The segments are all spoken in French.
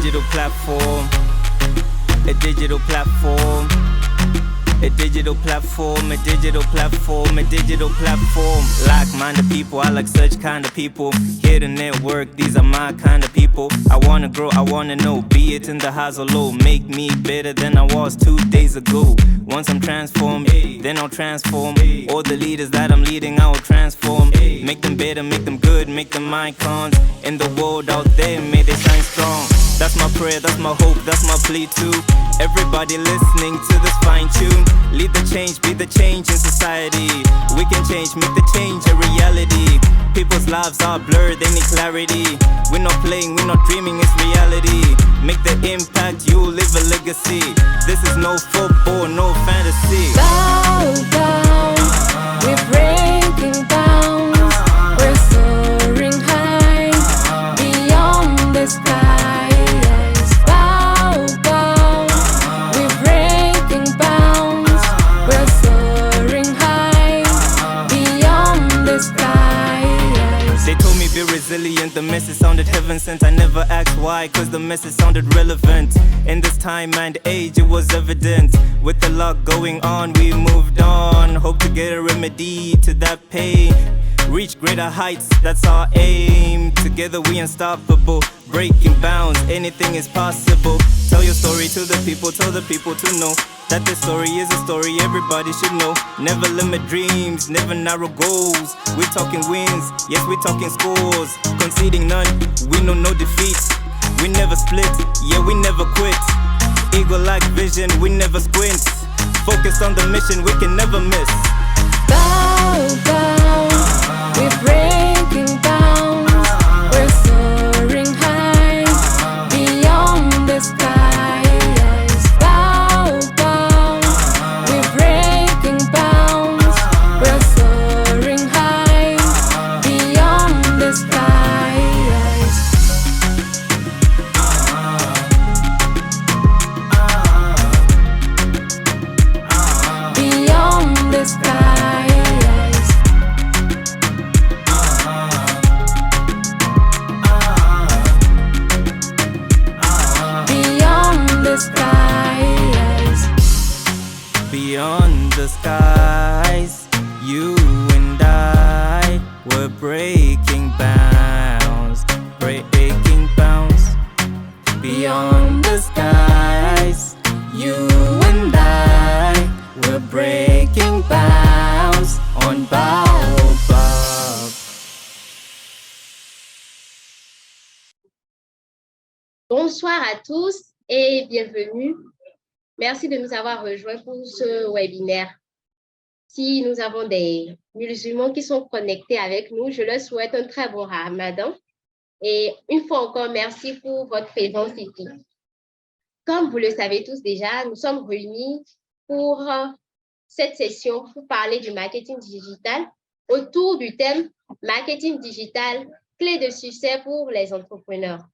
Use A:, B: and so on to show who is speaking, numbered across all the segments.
A: digital platform, a digital platform, a digital platform, a digital platform, a digital platform. Like-minded people, I like such kind of people. Here to network, these are my kind of people. I wanna grow, I wanna know, be it in the highs or low. Make me better than I was 2 days ago. Once I'm transformed, then I'll transform. All the leaders that I'm leading, I will transform. Make them better, make them good, make them icons. In the world out there, may they shine strong. That's my prayer, that's my hope, that's my plea too. Everybody listening to this fine tune. Lead the change, be the change in society. We can change, make the change a reality. People's lives are blurred, they need clarity. We're not playing, we're not dreaming, it's reality. Make the impact, you live a legacy. This is no football, no fantasy.
B: Bow down, we're breaking bounds. We're soaring high, beyond the skies. Bow down, we're breaking bounds. We're soaring high, beyond the skies.
A: They told me be resilient, the message sounded heaven sent. I never asked why, cause the message sounded relevant. In this time and age it was evident. With a lot going on we moved on. Hope to get a remedy to that pain. Reach greater heights, that's our aim. Together we unstoppable, breaking bounds, anything is possible. Tell your story to the people, tell the people to know that this story is a story everybody should know. Never limit dreams, never narrow goals. We're talking wins, yes we're talking scores. Conceding none, we know no defeat. We never split, yeah we never quit. Eagle-like vision, we never squint. Focus on the mission, we can never miss.
B: Bow down, we're breaking bounds. We're soaring high, beyond the skies. Bow down, we're breaking bounds. We're soaring high, beyond the skies. Beyond the skies. Beyond the skies.
A: Beyond the skies, you and I were breaking bounds, breaking bounds. Beyond the skies, you and I were breaking bounds on Baobab.
C: Bonsoir à tous et bienvenue. Merci de nous avoir rejoints pour ce webinaire. Si nous avons des musulmans qui sont connectés avec nous, je leur souhaite un très bon Ramadan. Et une fois encore, merci pour votre présence ici. Comme vous le savez tous déjà, nous sommes réunis pour cette session pour parler du marketing digital autour du thème marketing digital, clé de succès pour les entrepreneurs.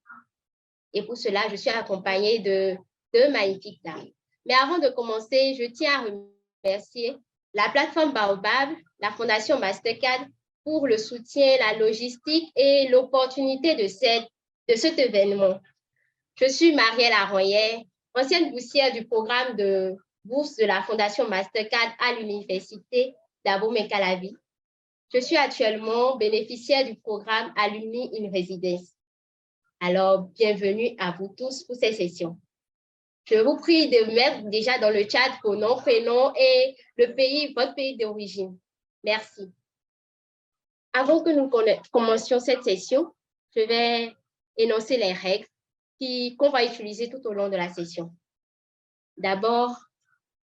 C: Et pour cela, je suis accompagnée de deux magnifiques dames. Mais avant de commencer, je tiens à remercier la plateforme Baobab, la Fondation Mastercard pour le soutien, la logistique et l'opportunité de cet événement. Je suis Marielle Aroyer, ancienne boursière du programme de bourse de la Fondation Mastercard à l'Université d'Abomey-Calavi. Je suis actuellement bénéficiaire du programme Alumni in Residence. Alors, bienvenue à vous tous pour cette session. Je vous prie de mettre déjà dans le chat vos noms, prénoms et le pays, votre pays d'origine. Merci. Avant que nous commencions cette session, je vais énoncer les règles qu'on va utiliser tout au long de la session. D'abord,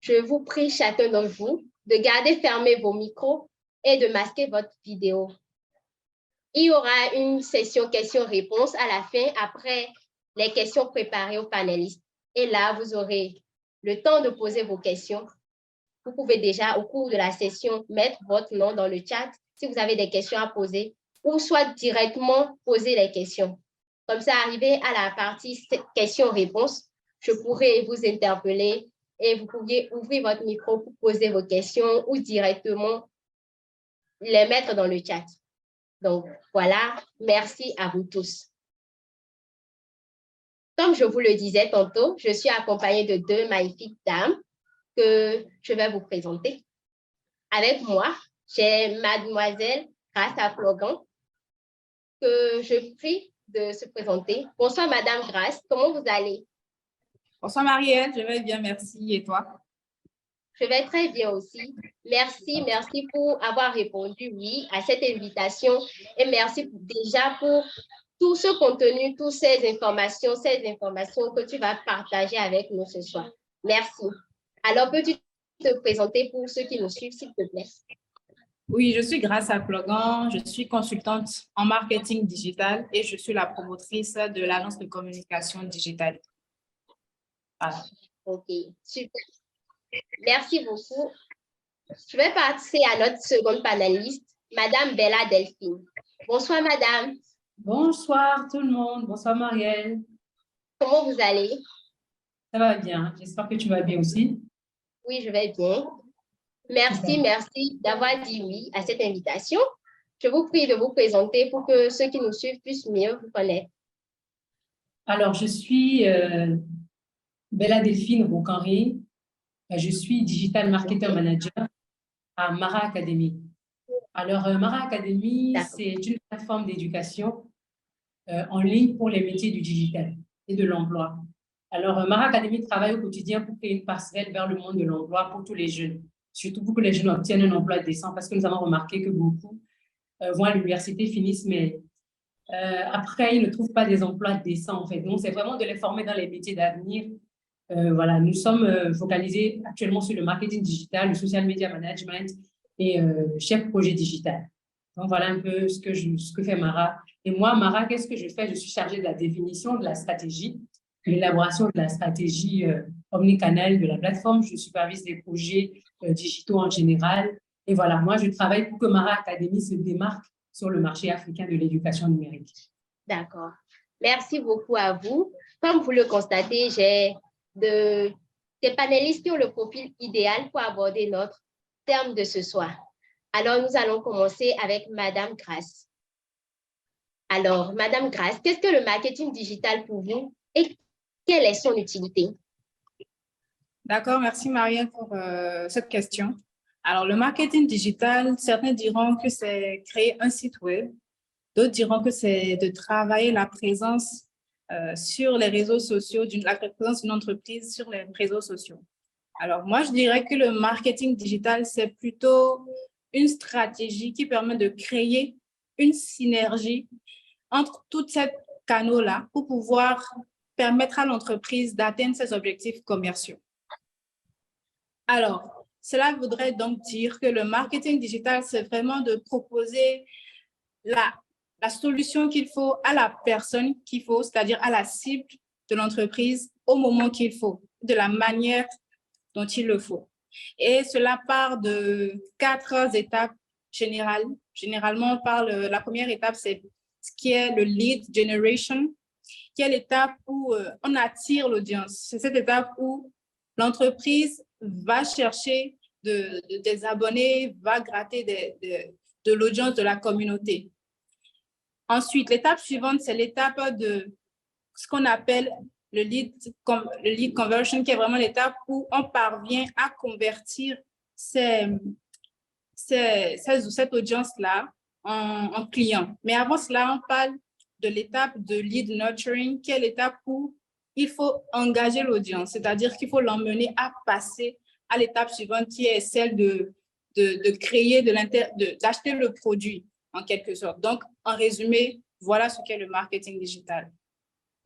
C: je vous prie chacun d'entre vous de garder fermés vos micros et de masquer votre vidéo. Il y aura une session questions-réponses à la fin après les questions préparées aux panélistes. Et là, vous aurez le temps de poser vos questions. Vous pouvez déjà, au cours de la session, mettre votre nom dans le chat si vous avez des questions à poser ou soit directement poser les questions. Comme ça, arrivé à la partie questions-réponses, je pourrai vous interpeller et vous pourriez ouvrir votre micro pour poser vos questions ou directement les mettre dans le chat. Donc, voilà, merci à vous tous. Comme je vous le disais tantôt, je suis accompagnée de deux magnifiques dames que je vais vous présenter. Avec moi, j'ai Mademoiselle Grace Aflogan, que je prie de se présenter. Bonsoir, Madame Grace. Comment vous allez?
D: Bonsoir Marielle, je vais bien, merci. Et toi?
C: Je vais très bien aussi. Merci pour avoir répondu oui à cette invitation et merci déjà pour tout ce contenu, toutes ces informations que tu vas partager avec nous ce soir. Merci. Alors, peux-tu te présenter pour ceux qui nous suivent, s'il te plaît?
D: Oui, je suis Grace Aflogan, je suis consultante en marketing digital et je suis la promotrice de l'agence de communication digitale. Voilà.
C: OK, super. Merci beaucoup. Je vais passer à notre seconde panéliste, Madame Bella Delphine. Bonsoir, Madame.
E: Bonsoir tout le monde, bonsoir Marielle.
C: Comment vous allez?
E: Ça va bien, j'espère que tu vas bien aussi.
C: Oui, je vais bien. Merci d'avoir dit oui à cette invitation. Je vous prie de vous présenter pour que ceux qui nous suivent puissent mieux vous connaître.
E: Alors, je suis Bella Delphine Roucanry. Je suis Digital Marketer Manager à Mara Academy. Alors, Mara Academy, c'est une plateforme d'éducation en ligne pour les métiers du digital et de l'emploi. Alors, Mara Academy travaille au quotidien pour créer une passerelle vers le monde de l'emploi pour tous les jeunes, surtout pour que les jeunes obtiennent un emploi décent, parce que nous avons remarqué que beaucoup vont à l'université, finissent, mais après, ils ne trouvent pas des emplois décents, en fait. Donc, c'est vraiment de les former dans les métiers d'avenir. Voilà, nous sommes focalisés actuellement sur le marketing digital, le social media management et chef projet digital. Donc, voilà un peu ce que fait Mara. Et moi, Mara, qu'est-ce que je fais? Je suis chargée de la définition de la stratégie, de l'élaboration de la stratégie omnicanal de la plateforme. Je supervise les projets digitaux en général. Et voilà, moi, je travaille pour que Mara Academy se démarque sur le marché africain de l'éducation numérique.
C: D'accord. Merci beaucoup à vous. Comme vous le constatez, j'ai des panélistes qui ont le profil idéal pour aborder notre thème de ce soir. Alors, nous allons commencer avec Madame Grace. Alors, Madame Grace, qu'est-ce que le marketing digital pour vous et quelle est son utilité?
D: D'accord, merci Marielle pour cette question. Alors, le marketing digital, certains diront que c'est créer un site web, d'autres diront que c'est de travailler la présence sur les réseaux sociaux, la présence d'une entreprise sur les réseaux sociaux. Alors, moi, je dirais que le marketing digital, c'est plutôt une stratégie qui permet de créer une synergie entre tous ces canaux-là pour pouvoir permettre à l'entreprise d'atteindre ses objectifs commerciaux. Alors, cela voudrait donc dire que le marketing digital, c'est vraiment de proposer la solution qu'il faut à la personne qu'il faut, c'est-à-dire à la cible de l'entreprise au moment qu'il faut, de la manière dont il le faut. Et cela part de 4 étapes générales. Généralement, on parle, la première étape, c'est ce qui est le lead generation, qui est l'étape où on attire l'audience. C'est cette étape où l'entreprise va chercher des abonnés, va gratter de l'audience de la communauté. Ensuite, l'étape suivante, c'est l'étape de ce qu'on appelle le lead conversion, qui est vraiment l'étape où on parvient à convertir cette audience-là en clients. Mais avant cela, on parle de l'étape de lead nurturing, qui est l'étape où il faut engager l'audience, c'est-à-dire qu'il faut l'emmener à passer à l'étape suivante, qui est celle de créer, d'acheter le produit, en quelque sorte. Donc, en résumé, voilà ce qu'est le marketing digital.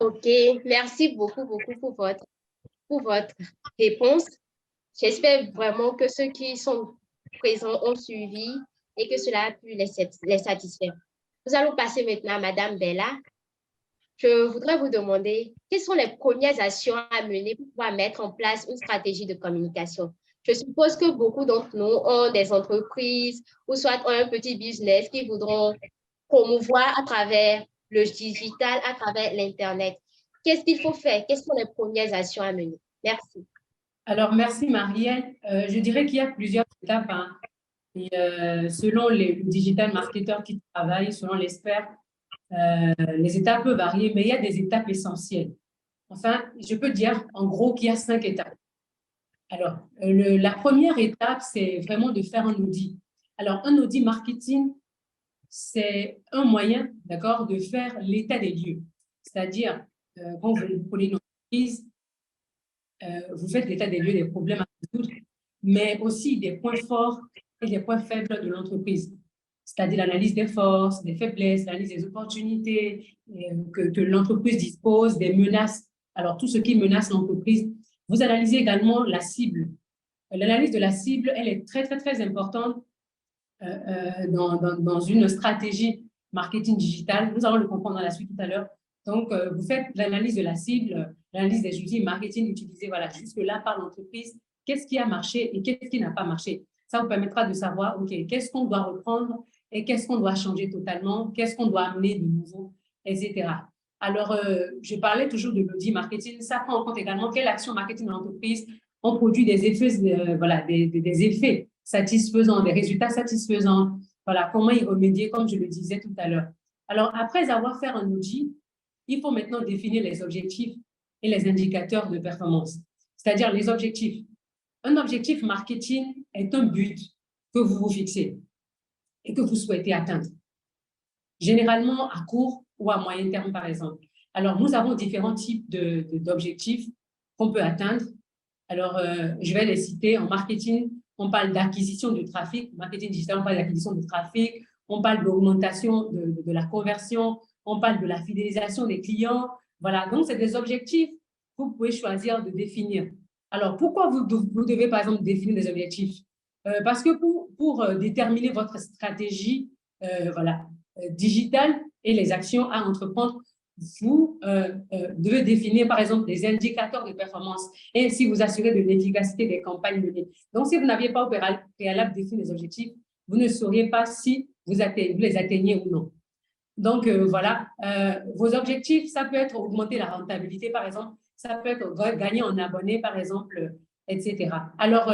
C: OK, merci beaucoup pour votre réponse. J'espère vraiment que ceux qui sont présents ont suivi et que cela a pu les satisfaire. Nous allons passer maintenant à Madame Bella. Je voudrais vous demander quelles sont les premières actions à mener pour pouvoir mettre en place une stratégie de communication. Je suppose que beaucoup d'entre nous ont des entreprises ou soit ont un petit business qui voudront promouvoir à travers le digital, à travers l'Internet. Qu'est-ce qu'il faut faire? Quelles sont les premières actions à mener? Merci.
E: Alors, merci Marielle. Je dirais qu'il y a plusieurs étapes. Hein. Et, selon les digital marketeurs qui travaillent, selon l'expert, les étapes peuvent varier, mais il y a des étapes essentielles. Enfin, je peux dire en gros qu'il y a 5 étapes. Alors, la première étape, c'est vraiment de faire un audit. Alors, un audit marketing, c'est un moyen, d'accord, de faire l'état des lieux. C'est-à-dire, quand vous prenez une entreprise, vous faites l'état des lieux des problèmes à résoudre, mais aussi des points forts et des points faibles de l'entreprise. C'est-à-dire l'analyse des forces, des faiblesses, l'analyse des opportunités que l'entreprise dispose, des menaces. Alors, tout ce qui menace l'entreprise. Vous analysez également la cible. L'analyse de la cible, elle est très, très, très importante dans une stratégie marketing digital. Nous allons le comprendre dans la suite tout à l'heure. Donc, vous faites l'analyse de la cible, l'analyse des outils marketing utilisés voilà, jusque-là par l'entreprise. Qu'est-ce qui a marché et qu'est-ce qui n'a pas marché? Ça vous permettra de savoir, OK, qu'est-ce qu'on doit reprendre et qu'est-ce qu'on doit changer totalement, qu'est-ce qu'on doit amener de nouveau, etc. Alors, je parlais toujours de l'audit marketing. Ça prend en compte également quelle action marketing de l'entreprise ont produit des effets, voilà, des effets satisfaisants, des résultats satisfaisants. Voilà, comment y remédier, comme je le disais tout à l'heure. Alors, après avoir fait un audit, il faut maintenant définir les objectifs et les indicateurs de performance, c'est-à-dire les objectifs. Un objectif marketing est un but que vous vous fixez et que vous souhaitez atteindre, généralement à court ou à moyen terme, par exemple. Alors, nous avons différents types d'objectifs qu'on peut atteindre. Alors, je vais les citer. En marketing, on parle d'acquisition de trafic. Marketing digital, on parle d'acquisition de trafic. On parle d'augmentation de la conversion. On parle de la fidélisation des clients. Voilà, donc c'est des objectifs que vous pouvez choisir de définir. Alors, pourquoi vous devez, par exemple, définir des objectifs? Parce que pour déterminer votre stratégie voilà, digitale et les actions à entreprendre, vous devez définir, par exemple, des indicateurs de performance et ainsi vous assurer de l'efficacité des campagnes menées. Donc, si vous n'aviez pas au préalable défini des objectifs, vous ne sauriez pas si vous les atteignez ou non. Donc, voilà, vos objectifs, ça peut être augmenter la rentabilité, par exemple, ça peut être gagner en abonnés, par exemple, etc. Alors,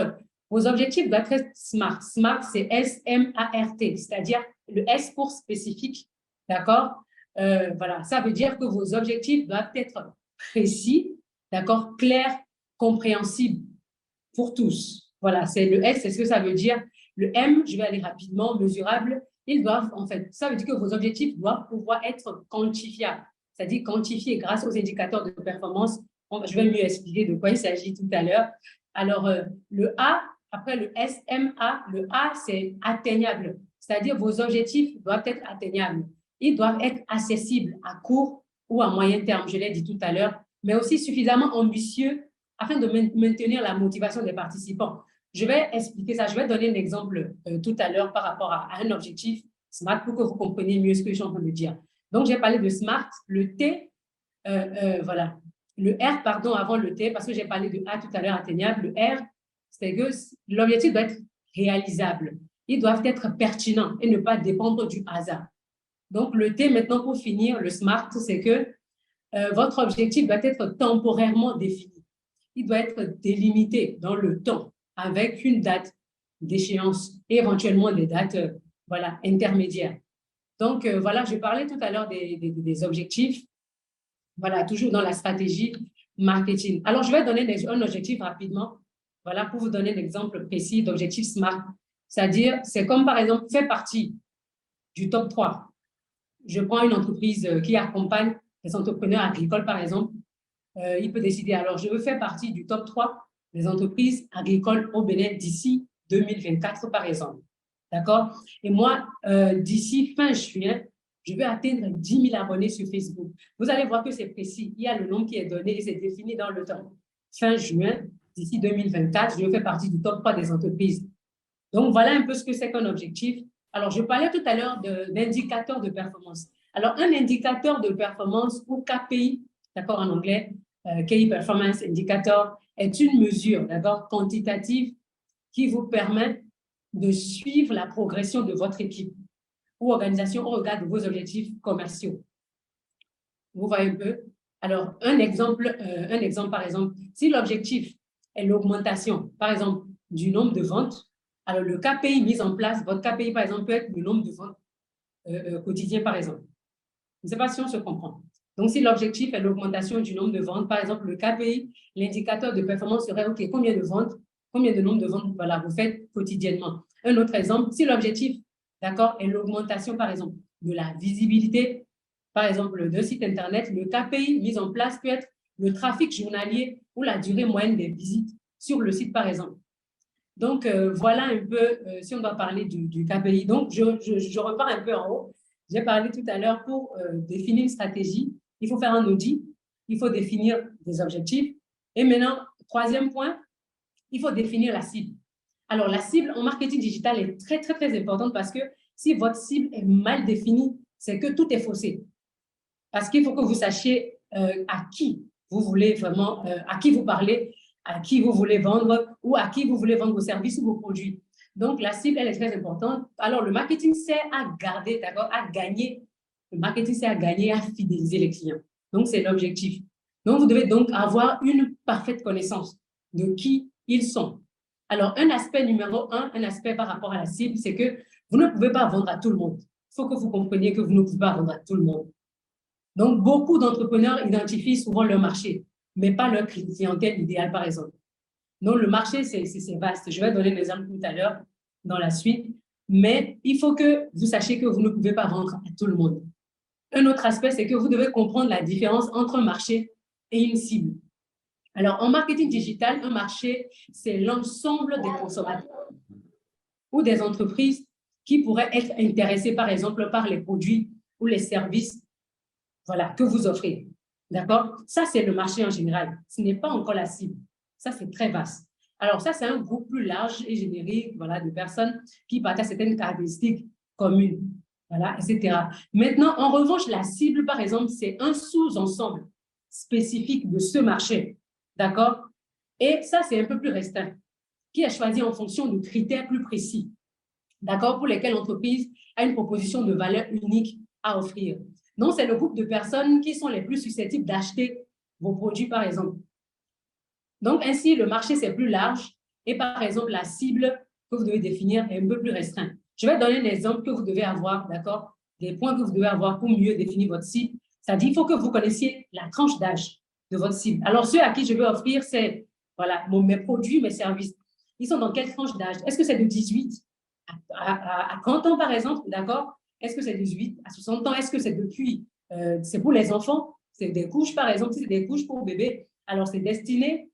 E: vos objectifs doivent être SMART. SMART, c'est S-M-A-R-T, c'est-à-dire le S pour spécifique, d'accord? Voilà, ça veut dire que vos objectifs doivent être précis, d'accord, clairs, compréhensibles pour tous. Voilà, c'est le S, c'est ce que ça veut dire. Le M, je vais aller rapidement, mesurable. Ils doivent, en fait, ça veut dire que vos objectifs doivent pouvoir être quantifiables, c'est-à-dire quantifiés grâce aux indicateurs de performance. Je vais mieux expliquer de quoi il s'agit tout à l'heure. Alors, le A, après le SMA, le A, c'est atteignable, c'est-à-dire vos objectifs doivent être atteignables. Ils doivent être accessibles à court ou à moyen terme, je l'ai dit tout à l'heure, mais aussi suffisamment ambitieux afin de maintenir la motivation des participants. Je vais expliquer ça. Je vais donner un exemple tout à l'heure par rapport à un objectif SMART pour que vous compreniez mieux ce que je suis en train de dire. Donc, j'ai parlé de SMART, le T, voilà. Le R, pardon, avant le T, parce que j'ai parlé de A tout à l'heure, atteignable. Le R, c'est que l'objectif doit être réalisable. Ils doivent être pertinents et ne pas dépendre du hasard. Donc, le T, maintenant, pour finir, le SMART, c'est que votre objectif doit être temporairement défini. Il doit être délimité dans le temps avec une date d'échéance et éventuellement des dates voilà, intermédiaires. Donc, voilà, je parlais tout à l'heure des objectifs, voilà, toujours dans la stratégie marketing. Alors, je vais donner un objectif rapidement, voilà, pour vous donner un exemple précis d'objectif SMART. C'est-à-dire, c'est comme par exemple, faire partie du top 3. Je prends une entreprise qui accompagne les entrepreneurs agricoles, par exemple. Il peut décider, alors, je veux faire partie du top 3 des entreprises agricoles au Bénin d'ici 2024, par exemple. D'accord? Et moi, d'ici fin juin, je vais atteindre 10 000 abonnés sur Facebook. Vous allez voir que c'est précis. Il y a le nombre qui est donné et c'est défini dans le temps. Fin juin, d'ici 2024, je vais faire partie du top 3 des entreprises. Donc, voilà un peu ce que c'est qu'un objectif. Alors, je parlais tout à l'heure d'indicateurs de performance. Alors, un indicateur de performance ou KPI, d'accord, en anglais, Key Performance Indicator, est une mesure, d'accord, quantitative qui vous permet de suivre la progression de votre équipe ou organisation au regard de vos objectifs commerciaux. Vous voyez un peu? Alors, un exemple, par exemple, si l'objectif est l'augmentation, par exemple, du nombre de ventes, alors le KPI mis en place, votre KPI, par exemple, peut être le nombre de ventes quotidiens, par exemple. Je ne sais pas si on se comprend. Donc, si l'objectif est l'augmentation du nombre de ventes, par exemple, le KPI, l'indicateur de performance serait, OK, combien de ventes, combien de nombre de ventes voilà, vous faites quotidiennement. Un autre exemple, si l'objectif, d'accord, est l'augmentation, par exemple, de la visibilité, par exemple, d'un site Internet, le KPI mis en place peut être le trafic journalier ou la durée moyenne des visites sur le site, par exemple. Donc, voilà un peu si on doit parler du KPI. Donc, je repars un peu en haut. J'ai parlé tout à l'heure pour définir une stratégie. Il faut faire un audit. Il faut définir des objectifs. Et maintenant, troisième point, il faut définir la cible. Alors, la cible en marketing digital est très, très, très importante parce que si votre cible est mal définie, c'est que tout est faussé. Parce qu'il faut que vous sachiez à qui vous voulez vraiment, à qui vous parlez, à qui vous voulez vendre ou à qui vous voulez vendre vos services ou vos produits. Donc, la cible, elle est très importante. Alors, le marketing sert à garder, d'accord, à gagner. Le marketing sert à gagner, à fidéliser les clients. Donc, c'est l'objectif. Donc, vous devez donc avoir une parfaite connaissance de qui ils sont. Alors, un aspect numéro un, un aspect par rapport à la cible, c'est que vous ne pouvez pas vendre à tout le monde. Il faut que vous compreniez que vous ne pouvez pas vendre à tout le monde. Donc, beaucoup d'entrepreneurs identifient souvent leur marché, mais pas leur clientèle idéale, par exemple. Donc, le marché, c'est vaste. Je vais donner l'exemple tout à l'heure dans la suite, mais il faut que vous sachiez que vous ne pouvez pas vendre à tout le monde. Un autre aspect, c'est que vous devez comprendre la différence entre un marché et une cible. Alors, en marketing digital, un marché, c'est l'ensemble des consommateurs ou des entreprises qui pourraient être intéressés, par exemple, par les produits ou les services voilà, que vous offrez. D'accord? Ça, c'est le marché en général. Ce n'est pas encore la cible. Ça, c'est très vaste. Alors, ça, c'est un groupe plus large et générique voilà, de personnes qui partagent certaines caractéristiques communes, voilà, etc. Maintenant, en revanche, la cible, par exemple, c'est un sous-ensemble spécifique de ce marché. D'accord? Et ça, c'est un peu plus restreint, qui est choisi en fonction de critères plus précis, d'accord, pour lesquels l'entreprise a une proposition de valeur unique à offrir. Donc, c'est le groupe de personnes qui sont les plus susceptibles d'acheter vos produits, par exemple. Donc, ainsi, le marché, c'est plus large et, par exemple, la cible que vous devez définir est un peu plus restreinte. Je vais donner un exemple que vous devez avoir, d'accord, des points que vous devez avoir pour mieux définir votre cible. C'est-à-dire, il faut que vous connaissiez la tranche d'âge de votre cible. Alors, ceux à qui je vais offrir, c'est, voilà, mes produits, mes services. Ils sont dans quelle tranche d'âge? Est-ce que c'est de 18 à 30 ans, par exemple, d'accord? Est-ce que c'est de 18 à 60 ans? Est-ce que c'est depuis, c'est pour les enfants? C'est des couches, par exemple, si c'est des couches pour bébés. Alors, c'est destiné,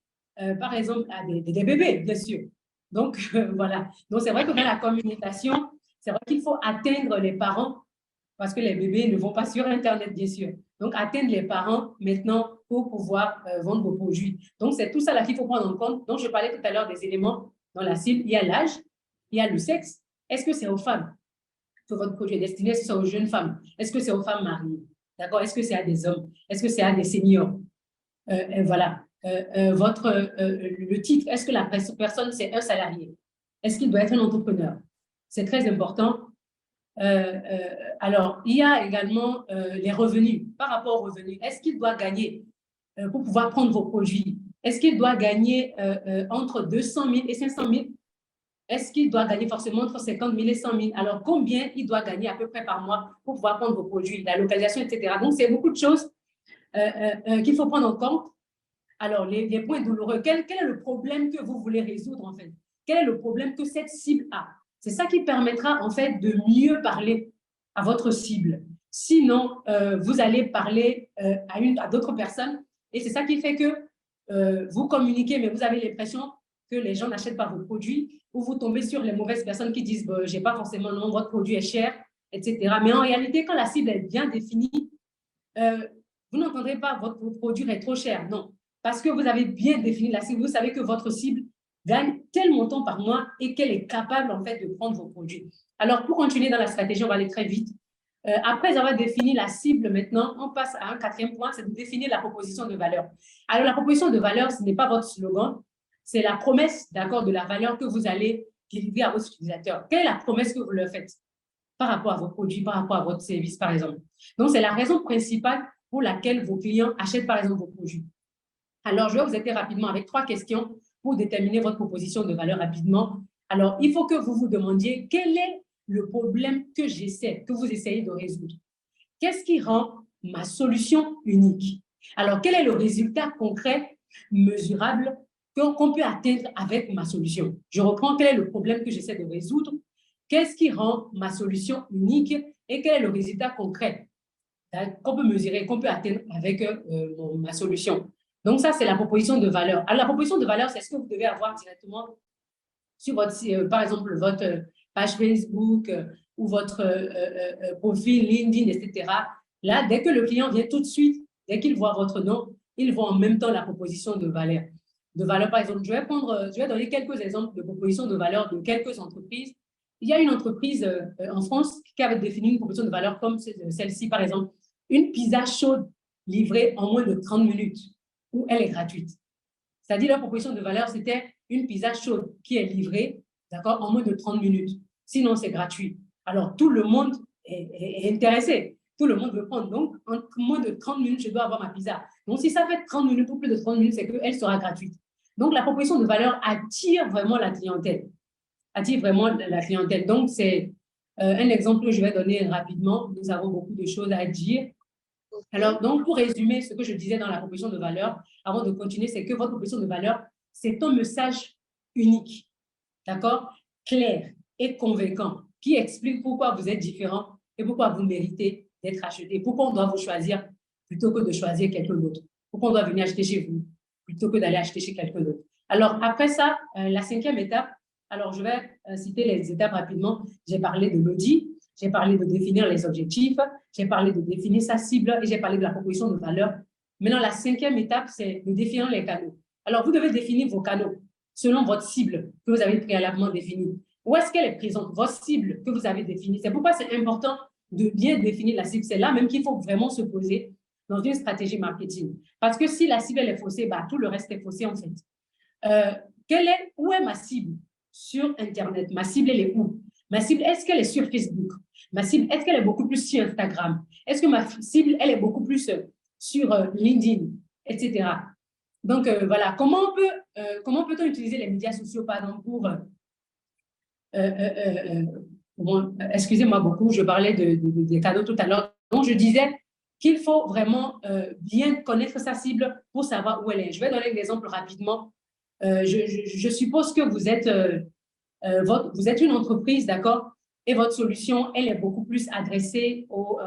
E: par exemple, à des bébés, bien sûr. Donc, voilà. Donc, c'est vrai que dans la communication, c'est vrai qu'il faut atteindre les parents parce que les bébés ne vont pas sur Internet, bien sûr. Donc, atteindre les parents maintenant pour pouvoir vendre vos produits. Donc, c'est tout ça là qu'il faut prendre en compte. Donc, je parlais tout à l'heure des éléments dans la cible. Il y a l'âge, il y a le sexe. Est-ce que c'est aux femmes que votre produit est destiné? Est-ce que c'est aux jeunes femmes? Est-ce que c'est aux femmes mariées? D'accord? Est-ce que c'est à des hommes? Est-ce que c'est à des seniors? Voilà. Le titre, est-ce que la personne, c'est un salarié? Est-ce qu'il doit être un entrepreneur? C'est très important. Alors, il y a également les revenus. Par rapport aux revenus, est-ce qu'il doit gagner pour pouvoir prendre vos produits? Est-ce qu'il doit gagner entre 200 000 et 500 000? Est-ce qu'il doit gagner forcément entre 50 000 et 100 000? Alors, combien il doit gagner à peu près par mois pour pouvoir prendre vos produits, la localisation, etc. Donc, c'est beaucoup de choses qu'il faut prendre en compte. Alors, les points douloureux, quel est le problème que vous voulez résoudre, en fait? Quel est le problème que cette cible a? C'est ça qui permettra, en fait, de mieux parler à votre cible. Sinon, vous allez parler à d'autres personnes et c'est ça qui fait que vous communiquez, mais vous avez l'impression que les gens n'achètent pas vos produits ou vous tombez sur les mauvaises personnes qui disent « j'ai pas forcément, non, votre produit est cher », etc. Mais en réalité, quand la cible est bien définie, vous n'entendrez pas « votre produit est trop cher ». Non, parce que vous avez bien défini la cible. Vous savez que votre cible gagne tel montant par mois et qu'elle est capable, en fait, de prendre vos produits. Alors, pour continuer dans la stratégie, on va aller très vite. Après avoir défini la cible, maintenant, on passe à un quatrième point, c'est de définir la proposition de valeur. Alors, la proposition de valeur, ce n'est pas votre slogan, c'est la promesse, d'accord, de la valeur que vous allez délivrer à vos utilisateurs. Quelle est la promesse que vous leur faites par rapport à vos produits, par rapport à votre service, par exemple? Donc, c'est la raison principale pour laquelle vos clients achètent, par exemple, vos produits. Alors, je vais vous aider rapidement avec 3 questions pour déterminer votre proposition de valeur rapidement. Alors, il faut que vous vous demandiez quel est le problème que vous essayez de résoudre. Qu'est-ce qui rend ma solution unique. Alors, quel est le résultat concret, mesurable, qu'on peut atteindre avec ma solution? Je reprends, quel est le problème que j'essaie de résoudre? Qu'est-ce qui rend ma solution unique et quel est le résultat concret qu'on peut mesurer, qu'on peut atteindre avec ma solution? Donc, ça, c'est la proposition de valeur. Alors, la proposition de valeur, c'est ce que vous devez avoir directement sur votre, par exemple, votre page Facebook ou votre profil LinkedIn, etc. Là, dès que le client vient tout de suite, dès qu'il voit votre nom, il voit en même temps la proposition de valeur. Par exemple, je vais donner quelques exemples de propositions de valeur de quelques entreprises. Il y a une entreprise en France qui avait défini une proposition de valeur comme celle-ci, par exemple, une pizza chaude livrée en moins de 30 minutes, où elle est gratuite. C'est-à-dire, leur proposition de valeur, c'était une pizza chaude qui est livrée, d'accord, en moins de 30 minutes. Sinon, c'est gratuit. Alors, tout le monde est intéressé. Tout le monde veut prendre. Donc, en moins de 30 minutes, je dois avoir ma pizza. Donc, si ça fait 30 minutes ou plus de 30 minutes, c'est qu'elle sera gratuite. Donc, la proposition de valeur attire vraiment la clientèle. Attire vraiment la clientèle. Donc, c'est un exemple que je vais donner rapidement. Nous avons beaucoup de choses à dire. Alors, donc, pour résumer ce que je disais dans la proposition de valeur, avant de continuer, c'est que votre proposition de valeur, c'est un message unique, d'accord, clair et convaincant, qui explique pourquoi vous êtes différent et pourquoi vous méritez d'être acheté, pourquoi on doit vous choisir plutôt que de choisir quelqu'un d'autre, pourquoi on doit venir acheter chez vous plutôt que d'aller acheter chez quelqu'un d'autre. Alors, après ça, la 5e étape, alors je vais citer les étapes rapidement. J'ai parlé de l'audit, j'ai parlé de définir les objectifs, j'ai parlé de définir sa cible et j'ai parlé de la proposition de valeur. Maintenant, la 5e étape, c'est de définir les canaux. Alors, vous devez définir vos canaux selon votre cible que vous avez préalablement définie. Où est-ce qu'elle est présente, votre cible que vous avez définie? C'est pourquoi c'est important de bien définir la cible. C'est là même qu'il faut vraiment se poser dans une stratégie marketing. Parce que si la cible elle est faussée, bah, tout le reste est faussé en fait. Où est ma cible sur Internet? Ma cible, elle est où? Ma cible, est-ce qu'elle est sur Facebook? Ma cible, est-ce qu'elle est beaucoup plus sur Instagram? Est-ce que ma cible, elle est beaucoup plus sur LinkedIn, etc. Donc, voilà. Comment peut-on utiliser les médias sociaux, pardon, pour... excusez-moi beaucoup, je parlais des canaux tout à l'heure. Donc, je disais qu'il faut vraiment bien connaître sa cible pour savoir où elle est. Je vais donner un exemple rapidement. Je suppose que vous êtes une entreprise, d'accord? Et votre solution, elle est beaucoup plus adressée aux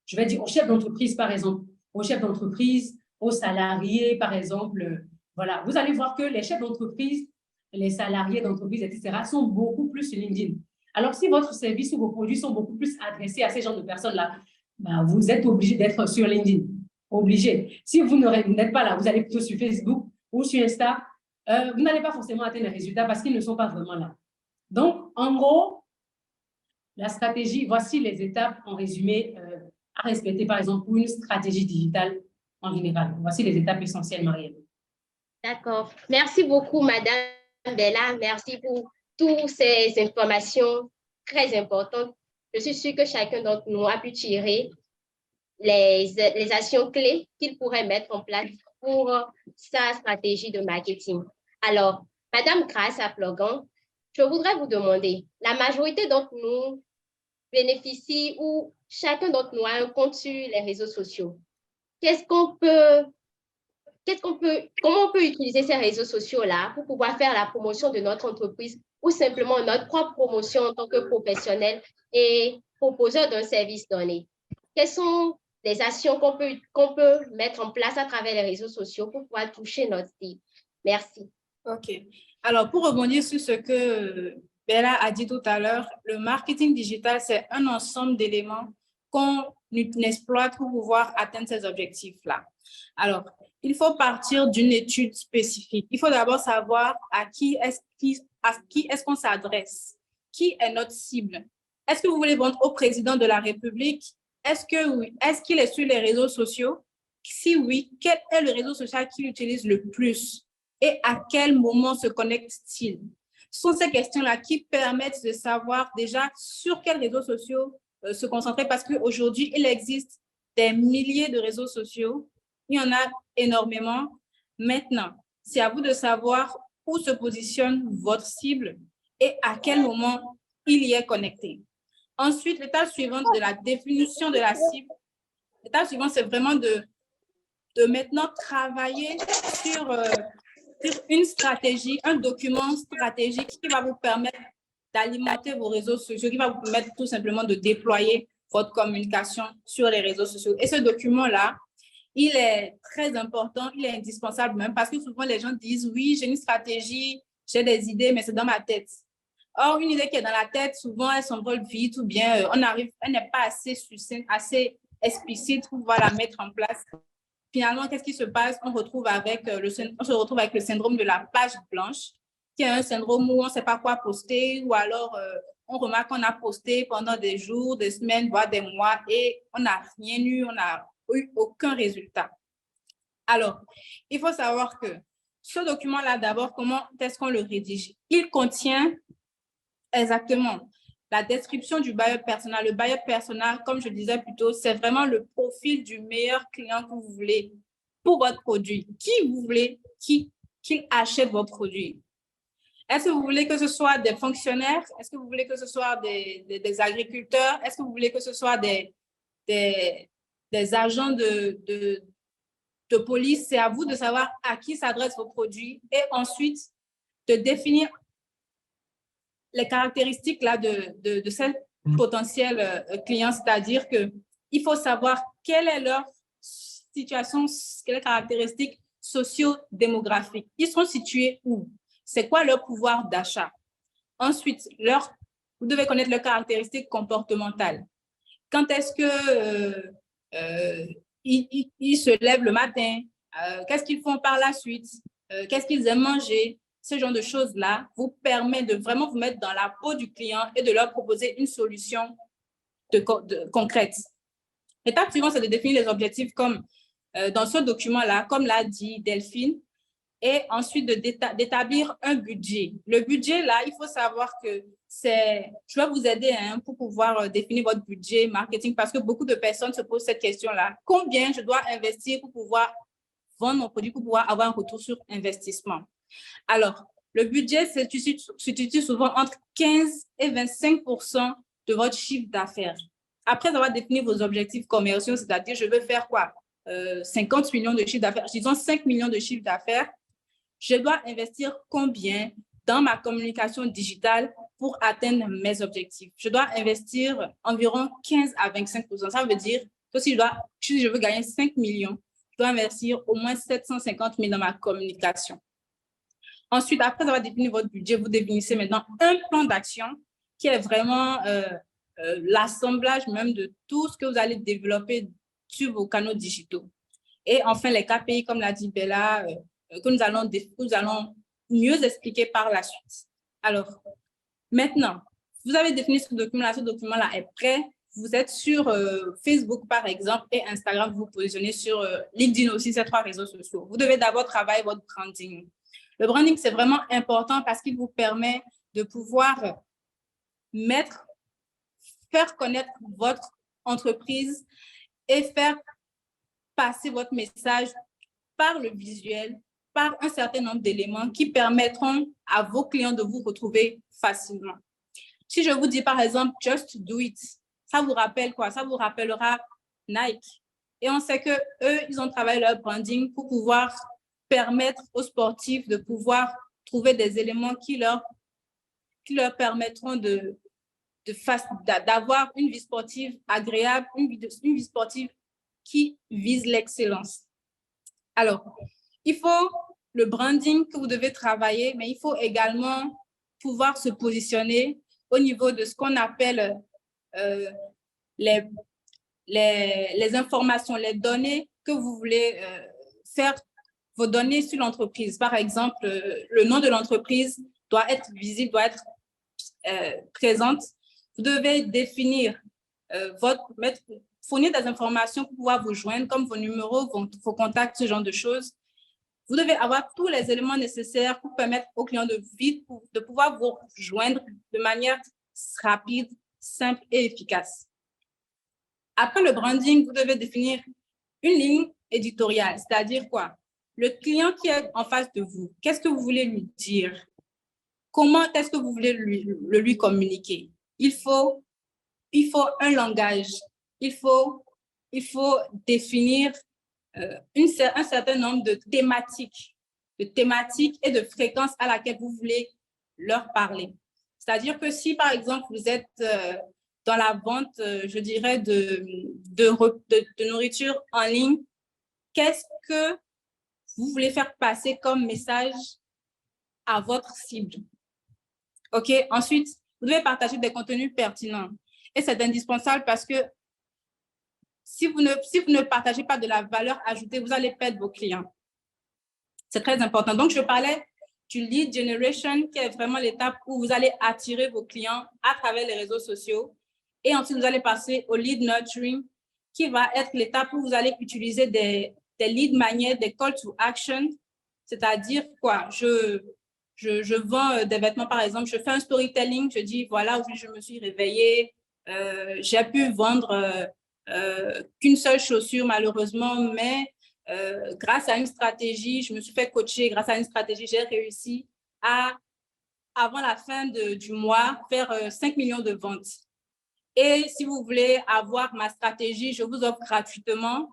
E: chefs d'entreprise, par exemple, aux chefs d'entreprise, aux salariés, par exemple. Voilà, vous allez voir que les chefs d'entreprise, les salariés d'entreprise, etc., sont beaucoup plus sur LinkedIn. Alors, si votre service ou vos produits sont beaucoup plus adressés à ces genres de personnes-là, ben, vous êtes obligé d'être sur LinkedIn. Obligé. Si vous n'êtes pas là, vous allez plutôt sur Facebook ou sur Insta, vous n'allez pas forcément atteindre les résultats parce qu'ils ne sont pas vraiment là. Donc, en gros, la stratégie, voici les étapes en résumé à respecter, par exemple, pour une stratégie digitale en général. Voici les étapes essentielles, Marielle.
C: D'accord. Merci beaucoup, Madame Bella. Merci pour toutes ces informations très importantes. Je suis sûre que chacun d'entre nous a pu tirer les actions clés qu'il pourrait mettre en place pour sa stratégie de marketing. Alors, Madame Grace Aplogan, je voudrais vous demander, la majorité d'entre nous bénéficie ou chacun d'entre nous a un compte sur les réseaux sociaux. Comment on peut utiliser ces réseaux sociaux-là pour pouvoir faire la promotion de notre entreprise ou simplement notre propre promotion en tant que professionnel et proposeur d'un service donné? Quelles sont les actions qu'on peut mettre en place à travers les réseaux sociaux pour pouvoir toucher notre cible? Merci.
D: OK. Alors, pour rebondir sur ce que Bella a dit tout à l'heure, le marketing digital, c'est un ensemble d'éléments qu'on exploite pour pouvoir atteindre ces objectifs-là. Alors, il faut partir d'une étude spécifique. Il faut d'abord savoir à qui est-ce qu'on s'adresse, qui est notre cible. Est-ce que vous voulez vendre au président de la République? Est-ce qu'il est sur les réseaux sociaux? Si oui, quel est le réseau social qu'il utilise le plus? Et à quel moment se connecte-t-il? Ce sont ces questions-là qui permettent de savoir déjà sur quels réseaux sociaux se concentrer parce qu'aujourd'hui, il existe des milliers de réseaux sociaux. Il y en a énormément. Maintenant, c'est à vous de savoir où se positionne votre cible et à quel moment il y est connecté. Ensuite, l'étape suivante de la définition de la cible, L'étape suivante, c'est vraiment de maintenant travailler sur une stratégie, un document stratégique qui va vous permettre d'alimenter vos réseaux sociaux, qui va vous permettre tout simplement de déployer votre communication sur les réseaux sociaux. Et ce document-là, il est très important, il est indispensable même parce que souvent les gens disent oui, j'ai une stratégie, j'ai des idées, mais c'est dans ma tête. Or, une idée qui est dans la tête, souvent, elle s'envole vite ou bien elle n'est pas assez succincte, assez explicite pour pouvoir la mettre en place. Finalement, qu'est-ce qui se passe? On se retrouve avec le syndrome de la page blanche, qui est un syndrome où on ne sait pas quoi poster, ou alors on remarque qu'on a posté pendant des jours, des semaines, voire des mois, et on n'a rien eu, on n'a eu aucun résultat. Alors, il faut savoir que ce document-là, d'abord, comment est-ce qu'on le rédige? Il contient exactement la description du buyer persona. Le buyer persona, comme je disais plus tôt, c'est vraiment le profil du meilleur client que vous voulez pour votre produit. Qui vous voulez qu'il achète vos produits? Est-ce que vous voulez que ce soit des fonctionnaires? Est-ce que vous voulez que ce soit des agriculteurs? Est-ce que vous voulez que ce soit des agents de police? C'est à vous de savoir à qui s'adressent vos produits et ensuite de définir les caractéristiques là, de ces potentiels clients, c'est-à-dire qu'il faut savoir quelle est leur situation, quelles caractéristiques socio-démographiques. Ils sont situés où? C'est quoi leur pouvoir d'achat? Ensuite, vous devez connaître leurs caractéristiques comportementales. Quand est-ce que ils se lèvent le matin? Qu'est-ce qu'ils font par la suite? Qu'est-ce qu'ils aiment manger? Ce genre de choses-là vous permet de vraiment vous mettre dans la peau du client et de leur proposer une solution concrète. L'étape suivante, c'est de définir les objectifs comme dans ce document-là, comme l'a dit Delphine, et ensuite d'établir un budget. Le budget, là, il faut savoir que je vais vous aider pour pouvoir définir votre budget marketing parce que beaucoup de personnes se posent cette question-là. Combien je dois investir pour pouvoir vendre mon produit, pour pouvoir avoir un retour sur investissement? Alors, le budget se situe souvent entre 15 et 25% de votre chiffre d'affaires. Après avoir défini vos objectifs commerciaux, c'est-à-dire je veux faire quoi? 50 millions de chiffre d'affaires, disons 5 millions de chiffre d'affaires, je dois investir combien dans ma communication digitale pour atteindre mes objectifs? Je dois investir environ 15 à 25%. Ça veut dire que si je veux gagner 5 millions, je dois investir au moins 750 000 dans ma communication. Ensuite, après avoir défini votre budget, vous définissez maintenant un plan d'action qui est vraiment l'assemblage même de tout ce que vous allez développer sur vos canaux digitaux. Et enfin, les KPI, comme l'a dit Bella, que nous allons mieux expliquer par la suite. Alors, maintenant, vous avez défini ce document-là est prêt. Vous êtes sur Facebook, par exemple, et Instagram, vous vous positionnez sur LinkedIn aussi, ces 3 réseaux sociaux. Vous devez d'abord travailler votre branding. Le branding, c'est vraiment important parce qu'il vous permet de pouvoir faire connaître votre entreprise et faire passer votre message par le visuel, par un certain nombre d'éléments qui permettront à vos clients de vous retrouver facilement. Si je vous dis par exemple « Just do it », ça vous rappelle quoi? Ça vous rappellera Nike. Et on sait qu'eux, ils ont travaillé leur branding pour pouvoir permettre aux sportifs de pouvoir trouver des éléments qui leur permettront d'avoir une vie sportive agréable, une vie sportive qui vise l'excellence. Alors, il faut le branding que vous devez travailler, mais il faut également pouvoir se positionner au niveau de ce qu'on appelle les informations, les données que vous voulez faire, vos données sur l'entreprise. Par exemple, le nom de l'entreprise doit être visible, doit être présente. Vous devez définir fournir des informations pour pouvoir vous joindre, comme vos numéros, vos contacts, ce genre de choses. Vous devez avoir tous les éléments nécessaires pour permettre aux clients de pouvoir vous joindre de manière rapide, simple et efficace. Après le branding, vous devez définir une ligne éditoriale, c'est-à-dire quoi? Le client qui est en face de vous, qu'est-ce que vous voulez lui dire? Comment est-ce que vous voulez lui communiquer? Il faut un langage, il faut il faut définir un certain nombre de thématiques et de fréquences à laquelle vous voulez leur parler. C'est-à-dire que si, par exemple, vous êtes dans la vente, je dirais, de nourriture en ligne, qu'est-ce que vous voulez faire passer comme message à votre cible? OK? Ensuite, vous devez partager des contenus pertinents. Et c'est indispensable parce que si vous ne partagez pas de la valeur ajoutée, vous allez perdre vos clients. C'est très important. Donc, je parlais du lead generation, qui est vraiment l'étape où vous allez attirer vos clients à travers les réseaux sociaux. Et ensuite, vous allez passer au lead nurturing, qui va être l'étape où vous allez utiliser des lead magnets, des call to action. C'est-à-dire quoi? Je vends des vêtements, par exemple, je fais un storytelling, je dis, voilà, aujourd'hui, je me suis réveillée, j'ai pu vendre qu'une seule chaussure, malheureusement, mais grâce à une stratégie, je me suis fait coacher, grâce à une stratégie, j'ai réussi à, avant la fin du mois, faire 5 millions de ventes. Et si vous voulez avoir ma stratégie, je vous offre gratuitement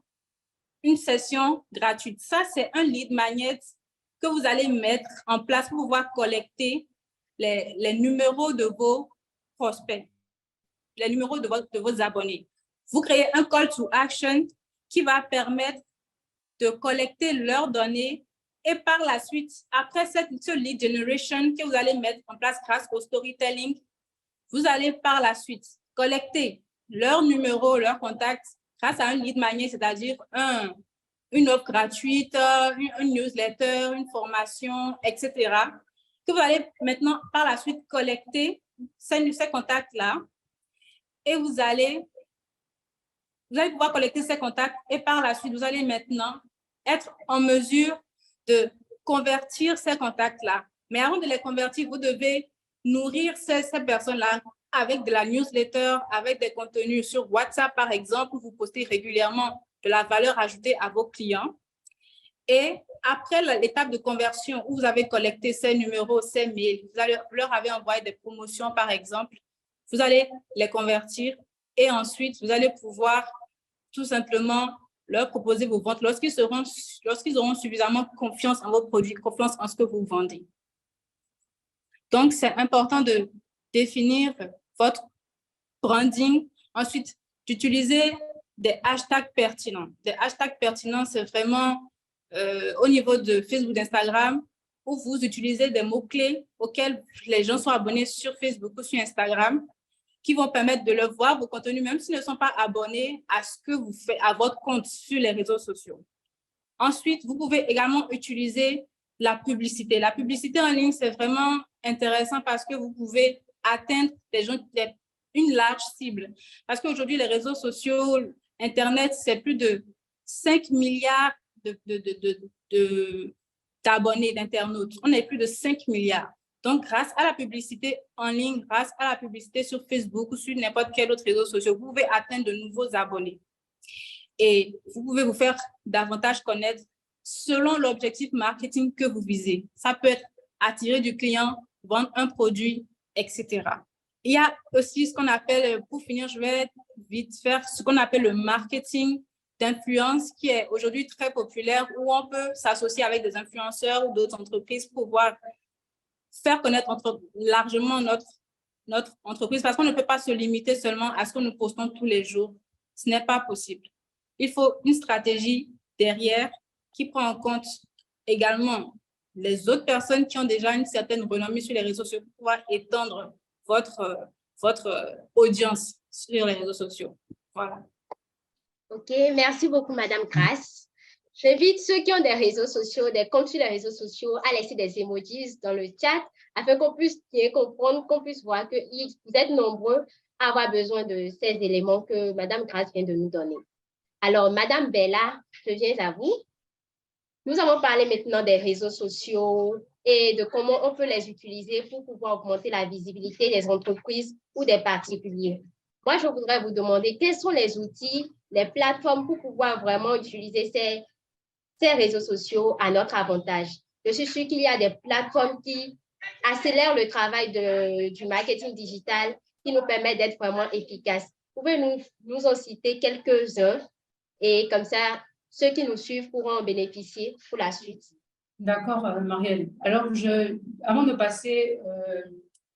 D: une session gratuite. Ça, c'est un lead magnet que vous allez mettre en place pour pouvoir collecter les numéros de vos prospects, les numéros de vos abonnés. Vous créez un call to action qui va permettre de collecter leurs données et par la suite, après ce lead generation que vous allez mettre en place grâce au storytelling, vous allez par la suite collecter leurs numéros, leurs contacts grâce à un lead magnet, c'est-à-dire une offre gratuite, une newsletter, une formation, etc. Que vous allez maintenant par la suite collecter ces contacts-là et vous allez pouvoir collecter ces contacts et par la suite, vous allez maintenant être en mesure de convertir ces contacts-là. Mais avant de les convertir, vous devez nourrir ces personnes-là avec de la newsletter, avec des contenus sur WhatsApp, par exemple, où vous postez régulièrement de la valeur ajoutée à vos clients. Et après l'étape de conversion où vous avez collecté ces numéros, ces mails, vous leur avez envoyé des promotions, par exemple, vous allez les convertir et ensuite, vous allez pouvoir tout simplement leur proposer vos ventes lorsqu'ils auront suffisamment confiance en vos produits, confiance en ce que vous vendez. Donc, c'est important de définir votre branding. Ensuite, d'utiliser des hashtags pertinents. Des hashtags pertinents, c'est vraiment au niveau de Facebook, d'Instagram, où vous utilisez des mots-clés auxquels les gens sont abonnés sur Facebook ou sur Instagram, qui vont permettre de leur voir vos contenus, même s'ils ne sont pas abonnés à ce que vous faites, à votre compte sur les réseaux sociaux. Ensuite, vous pouvez également utiliser la publicité. La publicité en ligne, c'est vraiment intéressant parce que vous pouvez atteindre des gens, une large cible. Parce qu'aujourd'hui, les réseaux sociaux, Internet, c'est plus de 5 milliards d'abonnés, d'internautes. On est plus de 5 milliards. Donc, grâce à la publicité en ligne, grâce à la publicité sur Facebook ou sur n'importe quel autre réseau social, vous pouvez atteindre de nouveaux abonnés. Et vous pouvez vous faire davantage connaître selon l'objectif marketing que vous visez. Ça peut être attirer du client, vendre un produit, etc. Il y a aussi ce qu'on appelle, pour finir, je vais vite faire ce qu'on appelle le marketing d'influence qui est aujourd'hui très populaire où on peut s'associer avec des influenceurs ou d'autres entreprises pour pouvoir faire connaître largement notre entreprise parce qu'on ne peut pas se limiter seulement à ce que nous postons tous les jours. Ce n'est pas possible. Il faut une stratégie derrière qui prend en compte également les autres personnes qui ont déjà une certaine renommée sur les réseaux sociaux pour pouvoir étendre votre audience sur les réseaux sociaux. Voilà.
C: OK, merci beaucoup, Madame Grace. J'invite ceux qui ont des réseaux sociaux, des comptes sur les réseaux sociaux à laisser des emojis dans le chat afin qu'on puisse bien comprendre, qu'on puisse voir que vous êtes nombreux à avoir besoin de ces éléments que Madame Grace vient de nous donner. Alors, Madame Bella, je viens à vous. Nous avons parlé maintenant des réseaux sociaux et de comment on peut les utiliser pour pouvoir augmenter la visibilité des entreprises ou des particuliers. Moi, je voudrais vous demander quels sont les outils, les plateformes pour pouvoir vraiment utiliser ces réseaux sociaux à notre avantage. Je suis sûre qu'il y a des plateformes qui accélèrent le travail du marketing digital qui nous permettent d'être vraiment efficaces. Pouvez-vous nous en citer quelques-uns Et comme ça, ceux qui nous suivent pourront en bénéficier pour la suite.
E: D'accord, Marielle. Alors, avant de passer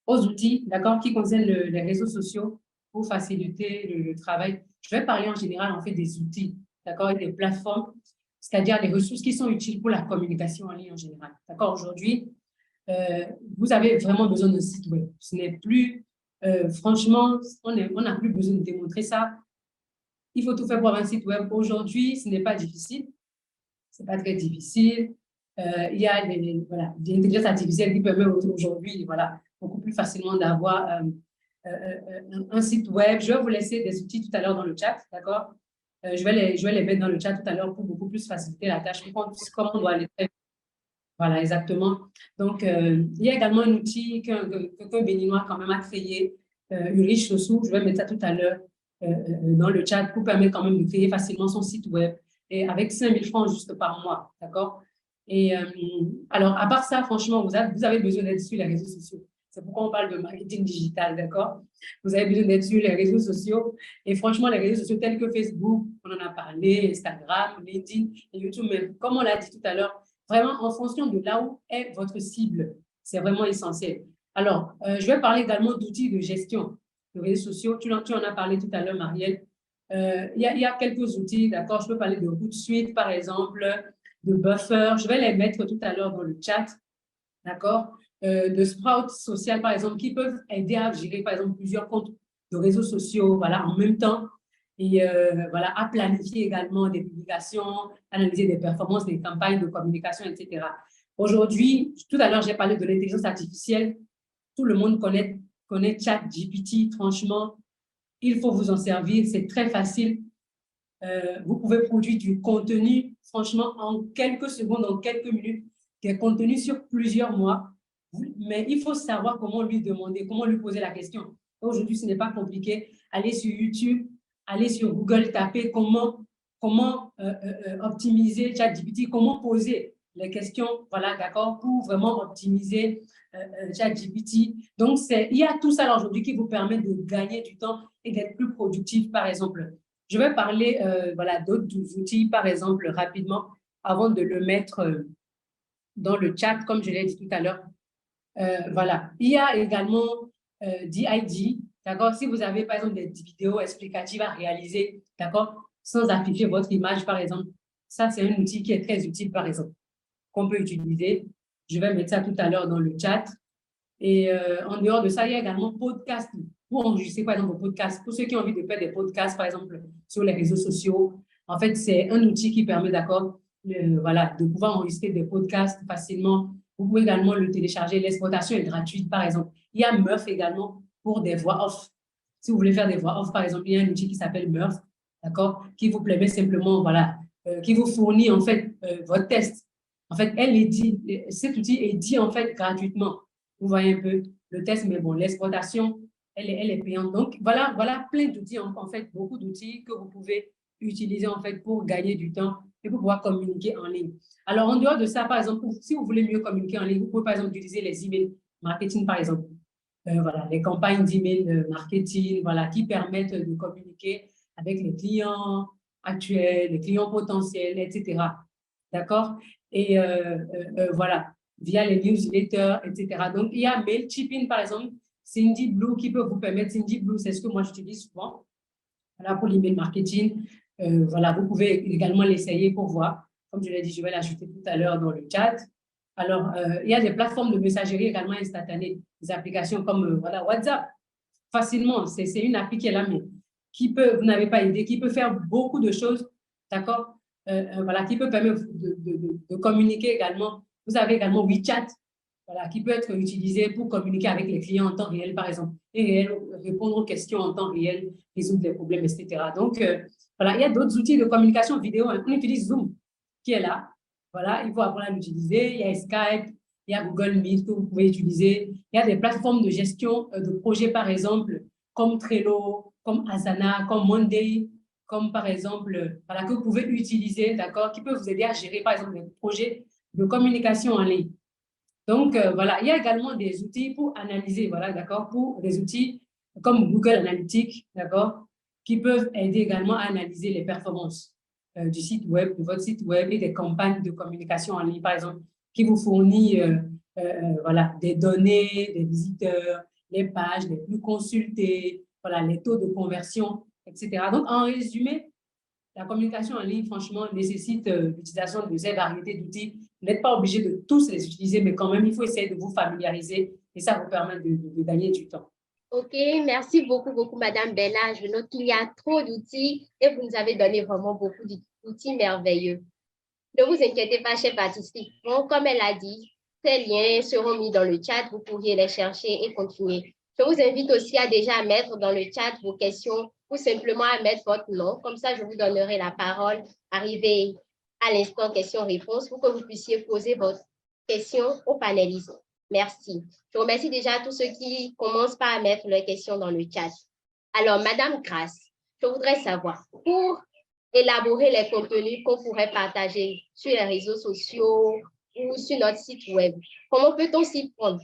E: aux outils, d'accord, qui concernent les réseaux sociaux pour faciliter le travail, je vais parler en général, en fait, des outils, d'accord, et des plateformes, c'est-à-dire des ressources qui sont utiles pour la communication en ligne en général. D'accord, aujourd'hui, vous avez vraiment besoin d'un site web. Ce n'est plus, franchement, on n'a plus besoin de démontrer ça. Il faut tout faire pour avoir un site web. Aujourd'hui, ce n'est pas difficile. Ce n'est pas très difficile. Il y a l'intelligence artificielle qui permet aujourd'hui, voilà, beaucoup plus facilement d'avoir un site web. Je vais vous laisser des outils tout à l'heure dans le chat, d'accord? Je vais les mettre dans le chat tout à l'heure pour beaucoup plus faciliter la tâche, pour qu'on puisse comment on doit les faire. Voilà, exactement. Donc, il y a également un outil qu'un Béninois quand même a créé, Ulrich Sossou. Je vais mettre ça tout à l'heure dans le chat pour permettre quand même de créer facilement son site web et avec 5 000 francs juste par mois, d'accord? Et alors, à part ça, franchement, vous avez besoin d'être sur les réseaux sociaux. C'est pourquoi on parle de marketing digital, d'accord? Vous avez besoin d'être sur les réseaux sociaux. Et franchement, les réseaux sociaux tels que Facebook, on en a parlé, Instagram, LinkedIn et YouTube, mais comme on l'a dit tout à l'heure, vraiment en fonction de là où est votre cible, c'est vraiment essentiel. Alors, je vais parler également d'outils de gestion de réseaux sociaux. Tu en as parlé tout à l'heure, Marielle. Il y a quelques outils, d'accord? Je peux parler de Hootsuite, par exemple, de Buffer. Je vais les mettre tout à l'heure dans le chat, d'accord? De Sprout Social, par exemple, qui peuvent aider à gérer, par exemple, plusieurs comptes de réseaux sociaux, voilà, en même temps. Et voilà, à planifier également des publications, analyser des performances, des campagnes de communication, etc. Aujourd'hui, tout à l'heure, j'ai parlé de l'intelligence artificielle. Tout le monde connaît ChatGPT, franchement. Il faut vous en servir, c'est très facile. Vous pouvez produire du contenu, franchement, en quelques secondes, en quelques minutes, des contenus sur plusieurs mois. Mais il faut savoir comment lui demander, comment lui poser la question. Aujourd'hui, ce n'est pas compliqué. Allez sur YouTube, allez sur Google, tapez comment optimiser ChatGPT, comment poser les questions, voilà, d'accord, pour vraiment optimiser ChatGPT. Donc, il y a tout ça aujourd'hui qui vous permet de gagner du temps et d'être plus productif, par exemple. Je vais parler voilà, d'autres outils, par exemple, rapidement, avant de le mettre dans le chat, comme je l'ai dit tout à l'heure. Voilà. Il y a également DID, d'accord? Si vous avez, par exemple, des vidéos explicatives à réaliser, d'accord, sans afficher votre image, par exemple, ça, c'est un outil qui est très utile, par exemple, qu'on peut utiliser. Je vais mettre ça tout à l'heure dans le chat. Et en dehors de ça, il y a également podcast pour enregistrer, par exemple, vos podcasts. Pour ceux qui ont envie de faire des podcasts, par exemple, sur les réseaux sociaux, en fait, c'est un outil qui permet, d'accord, voilà, de pouvoir enregistrer des podcasts facilement. Vous pouvez également le télécharger. L'exploitation est gratuite, par exemple. Il y a Murf également pour des voix off. Si vous voulez faire des voix off, par exemple, il y a un outil qui s'appelle Murf, d'accord, qui vous permet simplement, voilà, qui vous fournit, en fait, votre test. En fait, cet outil est dit, en fait, gratuitement. Vous voyez un peu le test, mais bon, l'exploitation, elle est payante. Donc, voilà plein d'outils, en fait, beaucoup d'outils que vous pouvez utiliser, en fait, pour gagner du temps et pour pouvoir communiquer en ligne. Alors, en dehors de ça, par exemple, si vous voulez mieux communiquer en ligne, vous pouvez, par exemple, utiliser les emails marketing, par exemple. Voilà, les campagnes d'email marketing, voilà, qui permettent de communiquer avec les clients actuels, les clients potentiels, etc. D'accord? Et voilà, via les newsletters, etc. Donc, il y a Mailchimp, par exemple, Cindy Blue qui peut vous permettre. Cindy Blue, c'est ce que moi j'utilise souvent, voilà, pour l'email marketing. Voilà, vous pouvez également l'essayer pour voir. Comme je l'ai dit, je vais l'ajouter tout à l'heure dans le chat. Alors, il y a des plateformes de messagerie également instantanées, des applications comme voilà, WhatsApp. Facilement, c'est une appli qui est là, mais qui peut, vous n'avez pas idée, qui peut faire beaucoup de choses, d'accord? Voilà, qui peut permettre de communiquer également. Vous avez également WeChat, voilà, qui peut être utilisé pour communiquer avec les clients en temps réel, par exemple, et répondre aux questions en temps réel, résoudre des problèmes, etc. Donc, voilà, il y a d'autres outils de communication vidéo. On utilise Zoom, qui est là. Voilà, il faut apprendre à l'utiliser. Il y a Skype, il y a Google Meet que vous pouvez utiliser. Il y a des plateformes de gestion de projets, par exemple, comme Trello, comme Asana, comme Monday, comme par exemple, voilà, que vous pouvez utiliser, d'accord, qui peuvent vous aider à gérer, par exemple, des projets de communication en ligne. Donc, voilà, il y a également des outils pour analyser, voilà, d'accord, pour des outils comme Google Analytics, d'accord, qui peuvent aider également à analyser les performances. du site web, de votre site web et des campagnes de communication en ligne, par exemple, qui vous fournit voilà, des données, des visiteurs, les pages les plus consultées, voilà, les taux de conversion, etc. Donc, en résumé, la communication en ligne, franchement, nécessite l'utilisation de ces variétés d'outils. Vous n'êtes pas obligé de tous les utiliser, mais quand même, il faut essayer de vous familiariser et ça vous permet de gagner du temps.
C: OK, merci beaucoup, Madame Bella. Je note qu'il y a trop d'outils et vous nous avez donné vraiment beaucoup d'outils merveilleux. Ne vous inquiétez pas, chers participants. Comme elle a dit, ces liens seront mis dans le chat. Vous pourriez les chercher et continuer. Je vous invite aussi à déjà mettre dans le chat vos questions ou simplement à mettre votre nom. Comme ça, je vous donnerai la parole, arrivé à l'instant questions-réponses, pour que vous puissiez poser votre question aux panélistes. Merci. Je remercie déjà tous ceux qui commencent par à mettre leurs questions dans le chat. Alors, Madame Grace, je voudrais savoir, pour élaborer les contenus qu'on pourrait partager sur les réseaux sociaux ou sur notre site web, comment peut-on s'y prendre?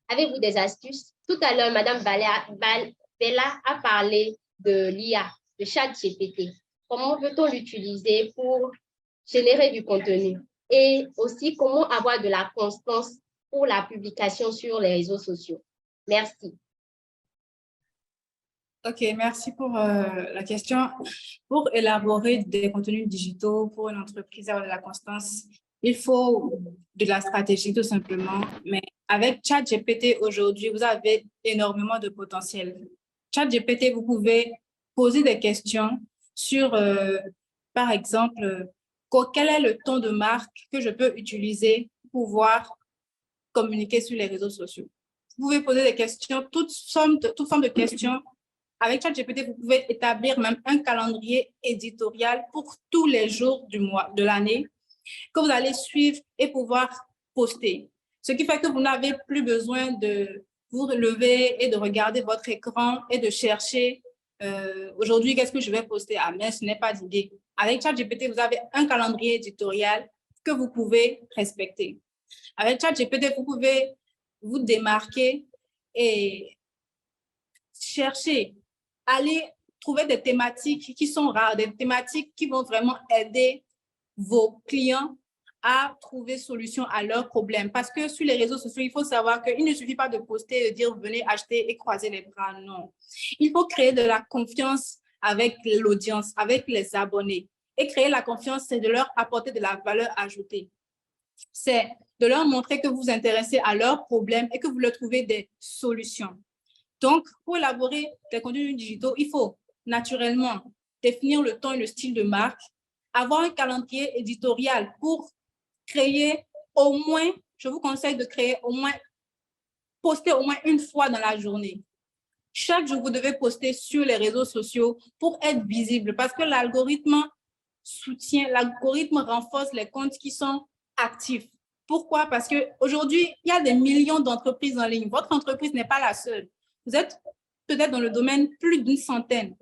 C: Avez-vous des astuces? Tout à l'heure, Madame Bella a parlé de l'IA, de ChatGPT. Comment peut-on l'utiliser pour générer du contenu? Et aussi, comment avoir de la constance pour la publication sur les réseaux sociaux? Merci.
D: OK, merci pour la question. Pour élaborer des contenus digitaux pour une entreprise avoir de la constance, il faut de la stratégie tout simplement. Mais avec ChatGPT aujourd'hui, vous avez énormément de potentiel. ChatGPT, vous pouvez poser des questions sur, par exemple, quel est le ton de marque que je peux utiliser pour pouvoir communiquer sur les réseaux sociaux. Vous pouvez poser des questions, toute forme de questions. Avec ChatGPT, vous pouvez établir même un calendrier éditorial pour tous les jours du mois, de l'année, que vous allez suivre et pouvoir poster. Ce qui fait que vous n'avez plus besoin de vous lever et de regarder votre écran et de chercher aujourd'hui, qu'est-ce que je vais poster? Ah, mais ce n'est pas d'idée. Avec ChatGPT, vous avez un calendrier éditorial que vous pouvez respecter. Avec ChatGPT, vous pouvez vous démarquer et chercher, aller trouver des thématiques qui sont rares, des thématiques qui vont vraiment aider vos clients à trouver solution à leurs problèmes. Parce que sur les réseaux sociaux, il faut savoir qu'il ne suffit pas de poster et de dire venez acheter et croiser les bras. Non. Il faut créer de la confiance avec l'audience, avec les abonnés. Et créer la confiance, c'est de leur apporter de la valeur ajoutée. C'est de leur montrer que vous vous intéressez à leurs problèmes et que vous leur trouvez des solutions. Donc, pour élaborer des contenus digitaux, il faut naturellement définir le ton et le style de marque, avoir un calendrier éditorial pour créer au moins, je vous conseille de créer au moins, poster au moins une fois dans la journée. Chaque jour, vous devez poster sur les réseaux sociaux pour être visible parce que l'algorithme renforce les comptes qui sont actifs. Pourquoi? Parce qu'aujourd'hui, il y a des millions d'entreprises en ligne. Votre entreprise n'est pas la seule. Vous êtes peut-être dans le domaine plus d'une centaine.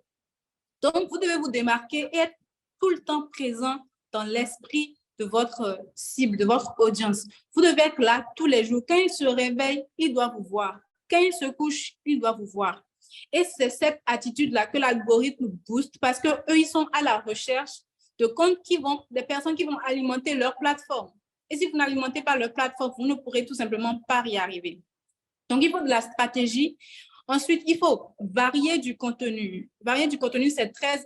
D: Donc, vous devez vous démarquer et être tout le temps présent dans l'esprit de votre cible, de votre audience. Vous devez être là tous les jours. Quand il se réveille, il doit vous voir. Quand il se couche, il doit vous voir. Et c'est cette attitude-là que l'algorithme booste parce qu'eux, ils sont à la recherche de comptes des personnes qui vont alimenter leur plateforme. Et si vous n'alimentez pas leur plateforme, vous ne pourrez tout simplement pas y arriver. Donc, il faut de la stratégie. Ensuite, il faut varier du contenu. Varier le contenu, c'est très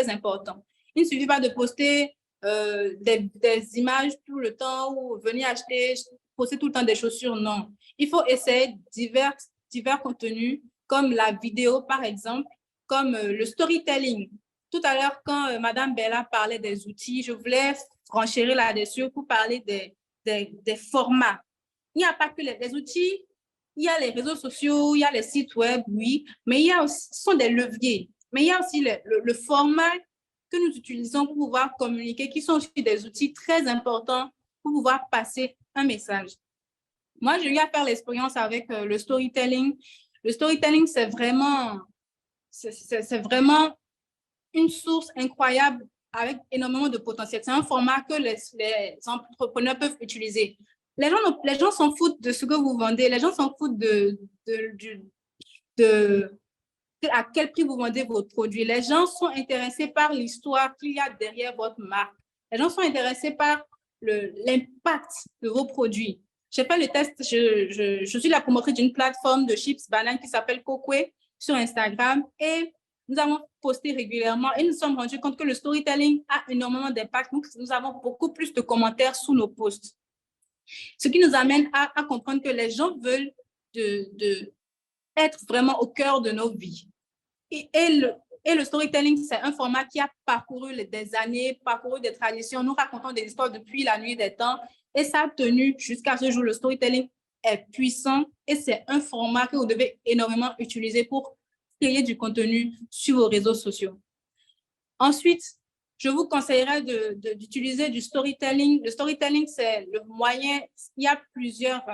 D: important. Il ne suffit pas de poster des images tout le temps ou venir acheter, poster tout le temps des chaussures. Non. Il faut essayer divers contenus comme la vidéo, par exemple, comme le storytelling. Tout à l'heure, quand Madame Bella parlait des outils, je voulais renchérir là-dessus pour parler des formats. Il n'y a pas que les outils, il y a les réseaux sociaux, il y a les sites web, oui, mais il y a aussi, ce sont des leviers. Mais il y a aussi le format que nous utilisons pour pouvoir communiquer, qui sont aussi des outils très importants pour pouvoir passer un message. Moi, j'ai eu à faire l'expérience avec le storytelling. Le storytelling, c'est vraiment une source incroyable avec énormément de potentiel. C'est un format que les entrepreneurs peuvent utiliser. Les gens s'en foutent de ce que vous vendez. Les gens s'en foutent de à quel prix vous vendez votre produit. Les gens sont intéressés par l'histoire qu'il y a derrière votre marque. Les gens sont intéressés par l'impact de vos produits. J'ai fait le test, je suis la promotrice d'une plateforme de chips bananes qui s'appelle Kokwe sur Instagram et nous avons posté régulièrement et nous nous sommes rendus compte que le storytelling a énormément d'impact. Nous avons beaucoup plus de commentaires sous nos posts. Ce qui nous amène à comprendre que les gens veulent être vraiment au cœur de nos vies. Et le storytelling, c'est un format qui a parcouru des années, parcouru des traditions. Nous racontons des histoires depuis la nuit des temps et ça a tenu jusqu'à ce jour. Le storytelling est puissant et c'est un format que vous devez énormément utiliser pour créer du contenu sur vos réseaux sociaux. Ensuite, je vous conseillerais d'utiliser du storytelling. Le storytelling, c'est le moyen, il y a plusieurs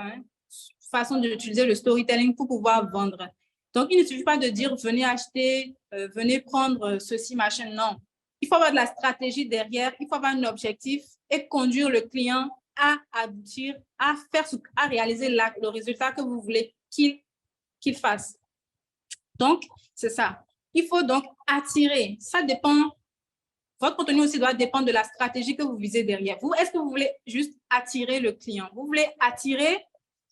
D: façons d'utiliser le storytelling pour pouvoir vendre. Donc, il ne suffit pas de dire venez acheter, venez prendre ceci, machin. Non. Il faut avoir de la stratégie derrière, il faut avoir un objectif et conduire le client à aboutir, à réaliser le résultat que vous voulez qu'il fasse. Donc, c'est ça. Il faut donc attirer. Ça dépend. Votre contenu aussi doit dépendre de la stratégie que vous visez derrière. Vous, est-ce que vous voulez juste attirer le client? Vous voulez attirer,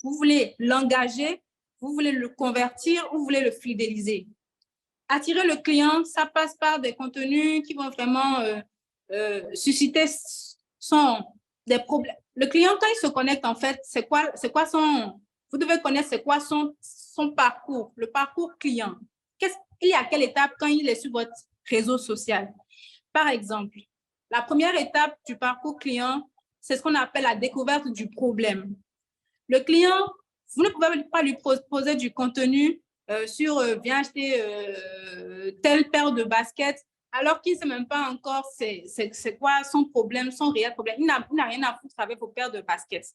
D: vous voulez l'engager, vous voulez le convertir ou vous voulez le fidéliser? Attirer le client, ça passe par des contenus qui vont vraiment susciter des problèmes. Le client, quand il se connecte, en fait, c'est quoi vous devez connaître c'est quoi son parcours, le parcours client. Il est à quelle étape quand il est sur votre réseau social? Par exemple, la première étape du parcours client, c'est ce qu'on appelle la découverte du problème. Le client, vous ne pouvez pas lui proposer du contenu sur viens acheter telle paire de baskets, alors qu'il ne sait même pas encore c'est quoi son problème, son réel problème. Il n'a rien à foutre avec vos paires de baskets.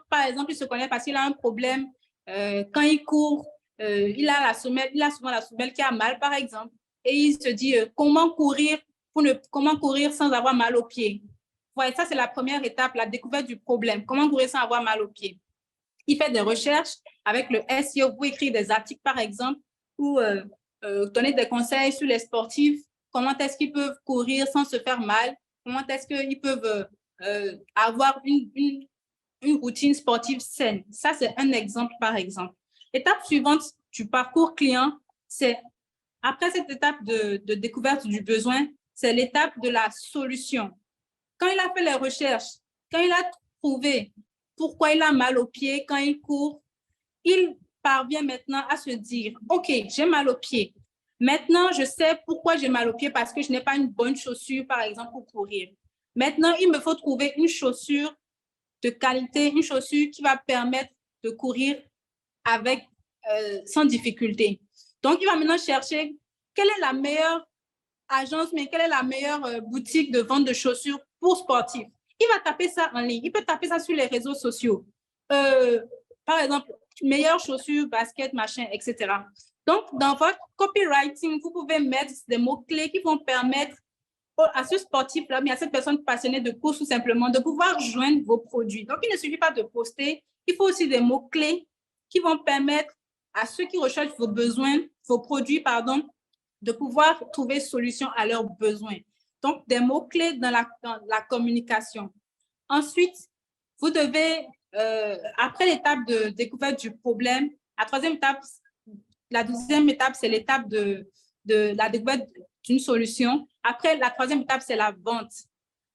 D: Par exemple, il se connaît parce qu'il a un problème quand il court, il a souvent la semelle qui a mal, par exemple. Et il se dit comment courir sans avoir mal aux pieds. Ouais, ça, c'est la première étape, la découverte du problème. Comment courir sans avoir mal aux pieds. Il fait des recherches avec le SEO pour écrire des articles, par exemple, ou donner des conseils sur les sportifs. Comment est-ce qu'ils peuvent courir sans se faire mal? Comment est-ce qu'ils peuvent avoir une routine sportive saine? Ça, c'est un exemple, par exemple. L'étape suivante du parcours client, c'est après cette étape de découverte du besoin, c'est l'étape de la solution. Quand il a fait les recherches, quand il a trouvé pourquoi il a mal aux pieds quand il court, il parvient maintenant à se dire, OK, j'ai mal aux pieds. Maintenant, je sais pourquoi j'ai mal aux pieds parce que je n'ai pas une bonne chaussure, par exemple, pour courir. Maintenant, il me faut trouver une chaussure de qualité, une chaussure qui va permettre de courir sans difficulté. Donc, il va maintenant chercher quelle est la meilleure agence, mais quelle est la meilleure boutique de vente de chaussures pour sportifs. Il va taper ça en ligne. Il peut taper ça sur les réseaux sociaux. Par exemple, meilleures chaussures, baskets, machin, etc. Donc, dans votre copywriting, vous pouvez mettre des mots-clés qui vont permettre à ce sportif-là, mais à cette personne passionnée de course, tout simplement, de pouvoir joindre vos produits. Donc, il ne suffit pas de poster. Il faut aussi des mots-clés qui vont permettre à ceux qui recherchent vos produits, de pouvoir trouver solution à leurs besoins. Donc, des mots-clés dans la communication. Ensuite, vous devez, après l'étape de découverte du problème, la deuxième étape, c'est l'étape de la découverte d'une solution. Après, la troisième étape, c'est la vente.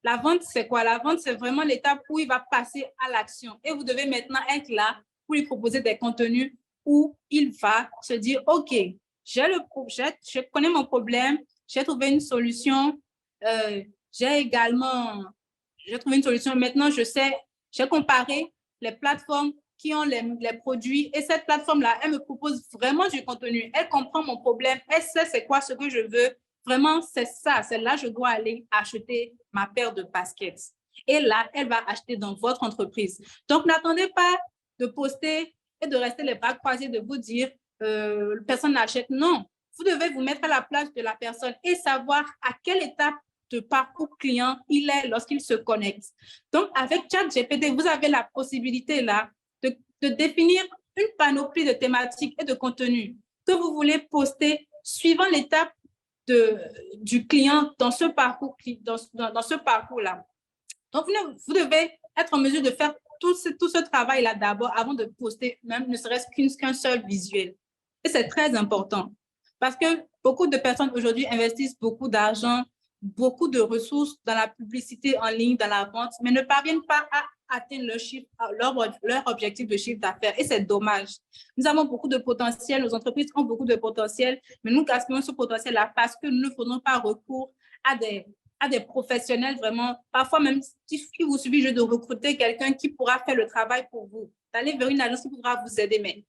D: La vente, c'est quoi? La vente, c'est vraiment l'étape où il va passer à l'action. Et vous devez maintenant être là pour lui proposer des contenus où il va se dire, OK, je connais mon problème, j'ai trouvé une solution, j'ai trouvé une solution. Maintenant, j'ai comparé les plateformes qui ont les produits et cette plateforme-là, elle me propose vraiment du contenu. Elle comprend mon problème, elle sait c'est quoi ce que je veux. Vraiment, c'est ça, c'est là que je dois aller acheter ma paire de baskets. Et là, elle va acheter dans votre entreprise. Donc, n'attendez pas de poster et de rester les bras croisés, de vous dire personne n'achète. Non, vous devez vous mettre à la place de la personne et savoir à quelle étape de parcours client il est lorsqu'il se connecte. Donc, avec ChatGPT, vous avez la possibilité là de définir une panoplie de thématiques et de contenus. que vous voulez poster suivant l'étape du client dans ce parcours-là. Donc, vous devez être en mesure de faire tout ce travail-là d'abord avant de poster, même ne serait-ce qu'un seul visuel. Et c'est très important parce que beaucoup de personnes aujourd'hui investissent beaucoup d'argent, beaucoup de ressources dans la publicité en ligne, dans la vente, mais ne parviennent pas à atteindre leur objectif de chiffre d'affaires. Et c'est dommage. Nous avons beaucoup de potentiel, nos entreprises ont beaucoup de potentiel, mais nous gaspillons ce potentiel-là parce que nous ne faisons pas recours à des professionnels vraiment. Parfois même, il vous suffit juste de recruter quelqu'un qui pourra faire le travail pour vous, d'aller vers une agence qui pourra vous aider. Mais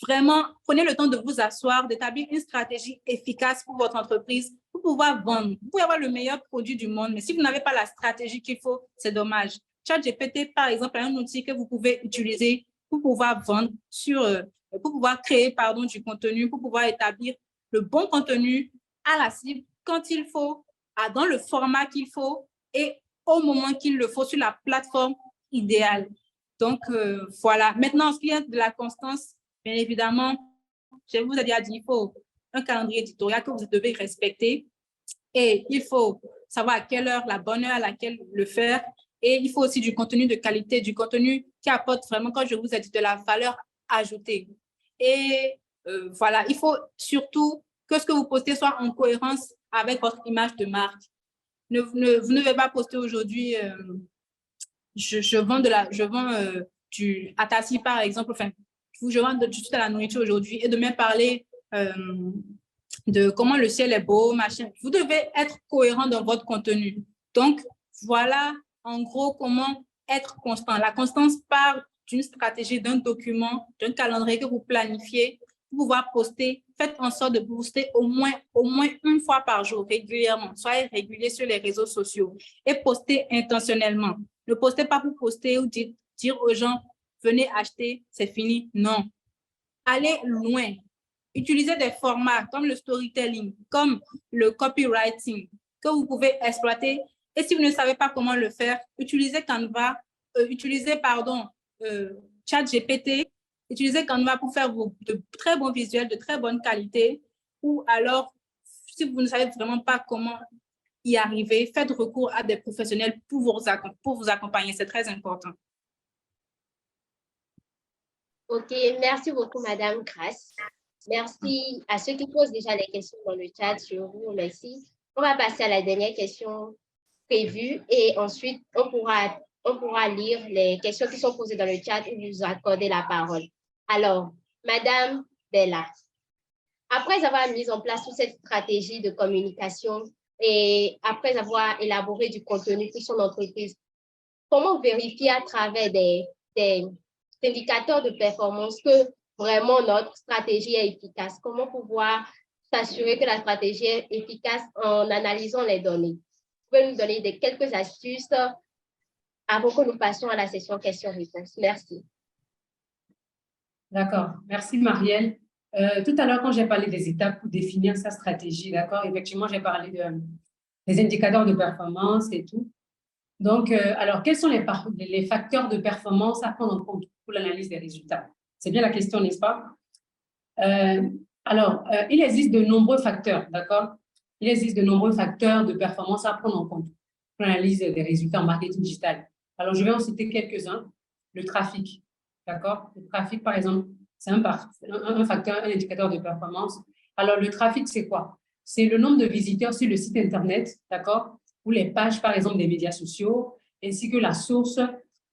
D: vraiment, prenez le temps de vous asseoir, d'établir une stratégie efficace pour votre entreprise, pour pouvoir vendre. Vous pouvez avoir le meilleur produit du monde, mais si vous n'avez pas la stratégie qu'il faut, c'est dommage. ChatGPT, par exemple, est un outil que vous pouvez utiliser pour pouvoir vendre pour pouvoir créer, du contenu, pour pouvoir établir le bon contenu à la cible quand il faut, dans le format qu'il faut et au moment qu'il le faut sur la plateforme idéale. Donc, voilà. Maintenant, en ce qui est de la constance, bien évidemment, je vous ai déjà dit, il faut un calendrier éditorial que vous devez respecter et il faut savoir à quelle heure, la bonne heure à laquelle le faire. Et il faut aussi du contenu de qualité, du contenu qui apporte vraiment, comme je vous ai dit, de la valeur ajoutée. Et voilà, il faut surtout que ce que vous postez soit en cohérence avec votre image de marque. Vous ne devez pas poster aujourd'hui, je vends du Atassi, par exemple, enfin, je vends du tout à la nourriture aujourd'hui et demain parler de comment le ciel est beau, machin. Vous devez être cohérent dans votre contenu. Donc, voilà en gros comment être constant. La constance part d'une stratégie, d'un document, d'un calendrier que vous planifiez pour pouvoir poster. Faites en sorte de poster au moins une fois par jour, régulièrement. Soyez régulier sur les réseaux sociaux et postez intentionnellement. Ne postez pas pour poster ou dire aux gens, venez acheter, c'est fini. Non. Allez loin. Utilisez des formats comme le storytelling, comme le copywriting que vous pouvez exploiter. Et si vous ne savez pas comment le faire, utilisez Canva, ChatGPT, utilisez Canva pour faire de très bons visuels, de très bonne qualité. Ou alors, si vous ne savez vraiment pas comment y arriver, faites recours à des professionnels pour vous accompagner. C'est très important.
C: OK, merci beaucoup, Madame Grace. Merci à ceux qui posent déjà des questions dans le chat. Je vous remercie. On va passer à la dernière question prévue et ensuite, on pourra lire les questions qui sont posées dans le chat et vous accorder la parole. Alors, Madame Bella, après avoir mis en place toute cette stratégie de communication et après avoir élaboré du contenu pour son entreprise, comment vérifier à travers des indicateurs de performance que vraiment notre stratégie est efficace? Comment pouvoir s'assurer que la stratégie est efficace en analysant les données? Vous pouvez nous donner quelques astuces avant que nous passions à la session questions-réponses. Merci.
E: D'accord. Merci, Marielle. Tout à l'heure, quand j'ai parlé des étapes pour définir sa stratégie, d'accord, effectivement, j'ai parlé des indicateurs de performance et tout. Donc, alors, quels sont les facteurs de performance à prendre en compte pour l'analyse des résultats? C'est bien la question, n'est-ce pas? Il existe de nombreux facteurs, d'accord? Il existe de nombreux facteurs de performance à prendre en compte pour l'analyse des résultats en marketing digital. Alors, je vais en citer quelques-uns. Le trafic, d'accord? Le trafic, par exemple, c'est un facteur, un indicateur de performance. Alors, le trafic, c'est quoi? C'est le nombre de visiteurs sur le site Internet, d'accord? Ou les pages, par exemple, des médias sociaux, ainsi que la source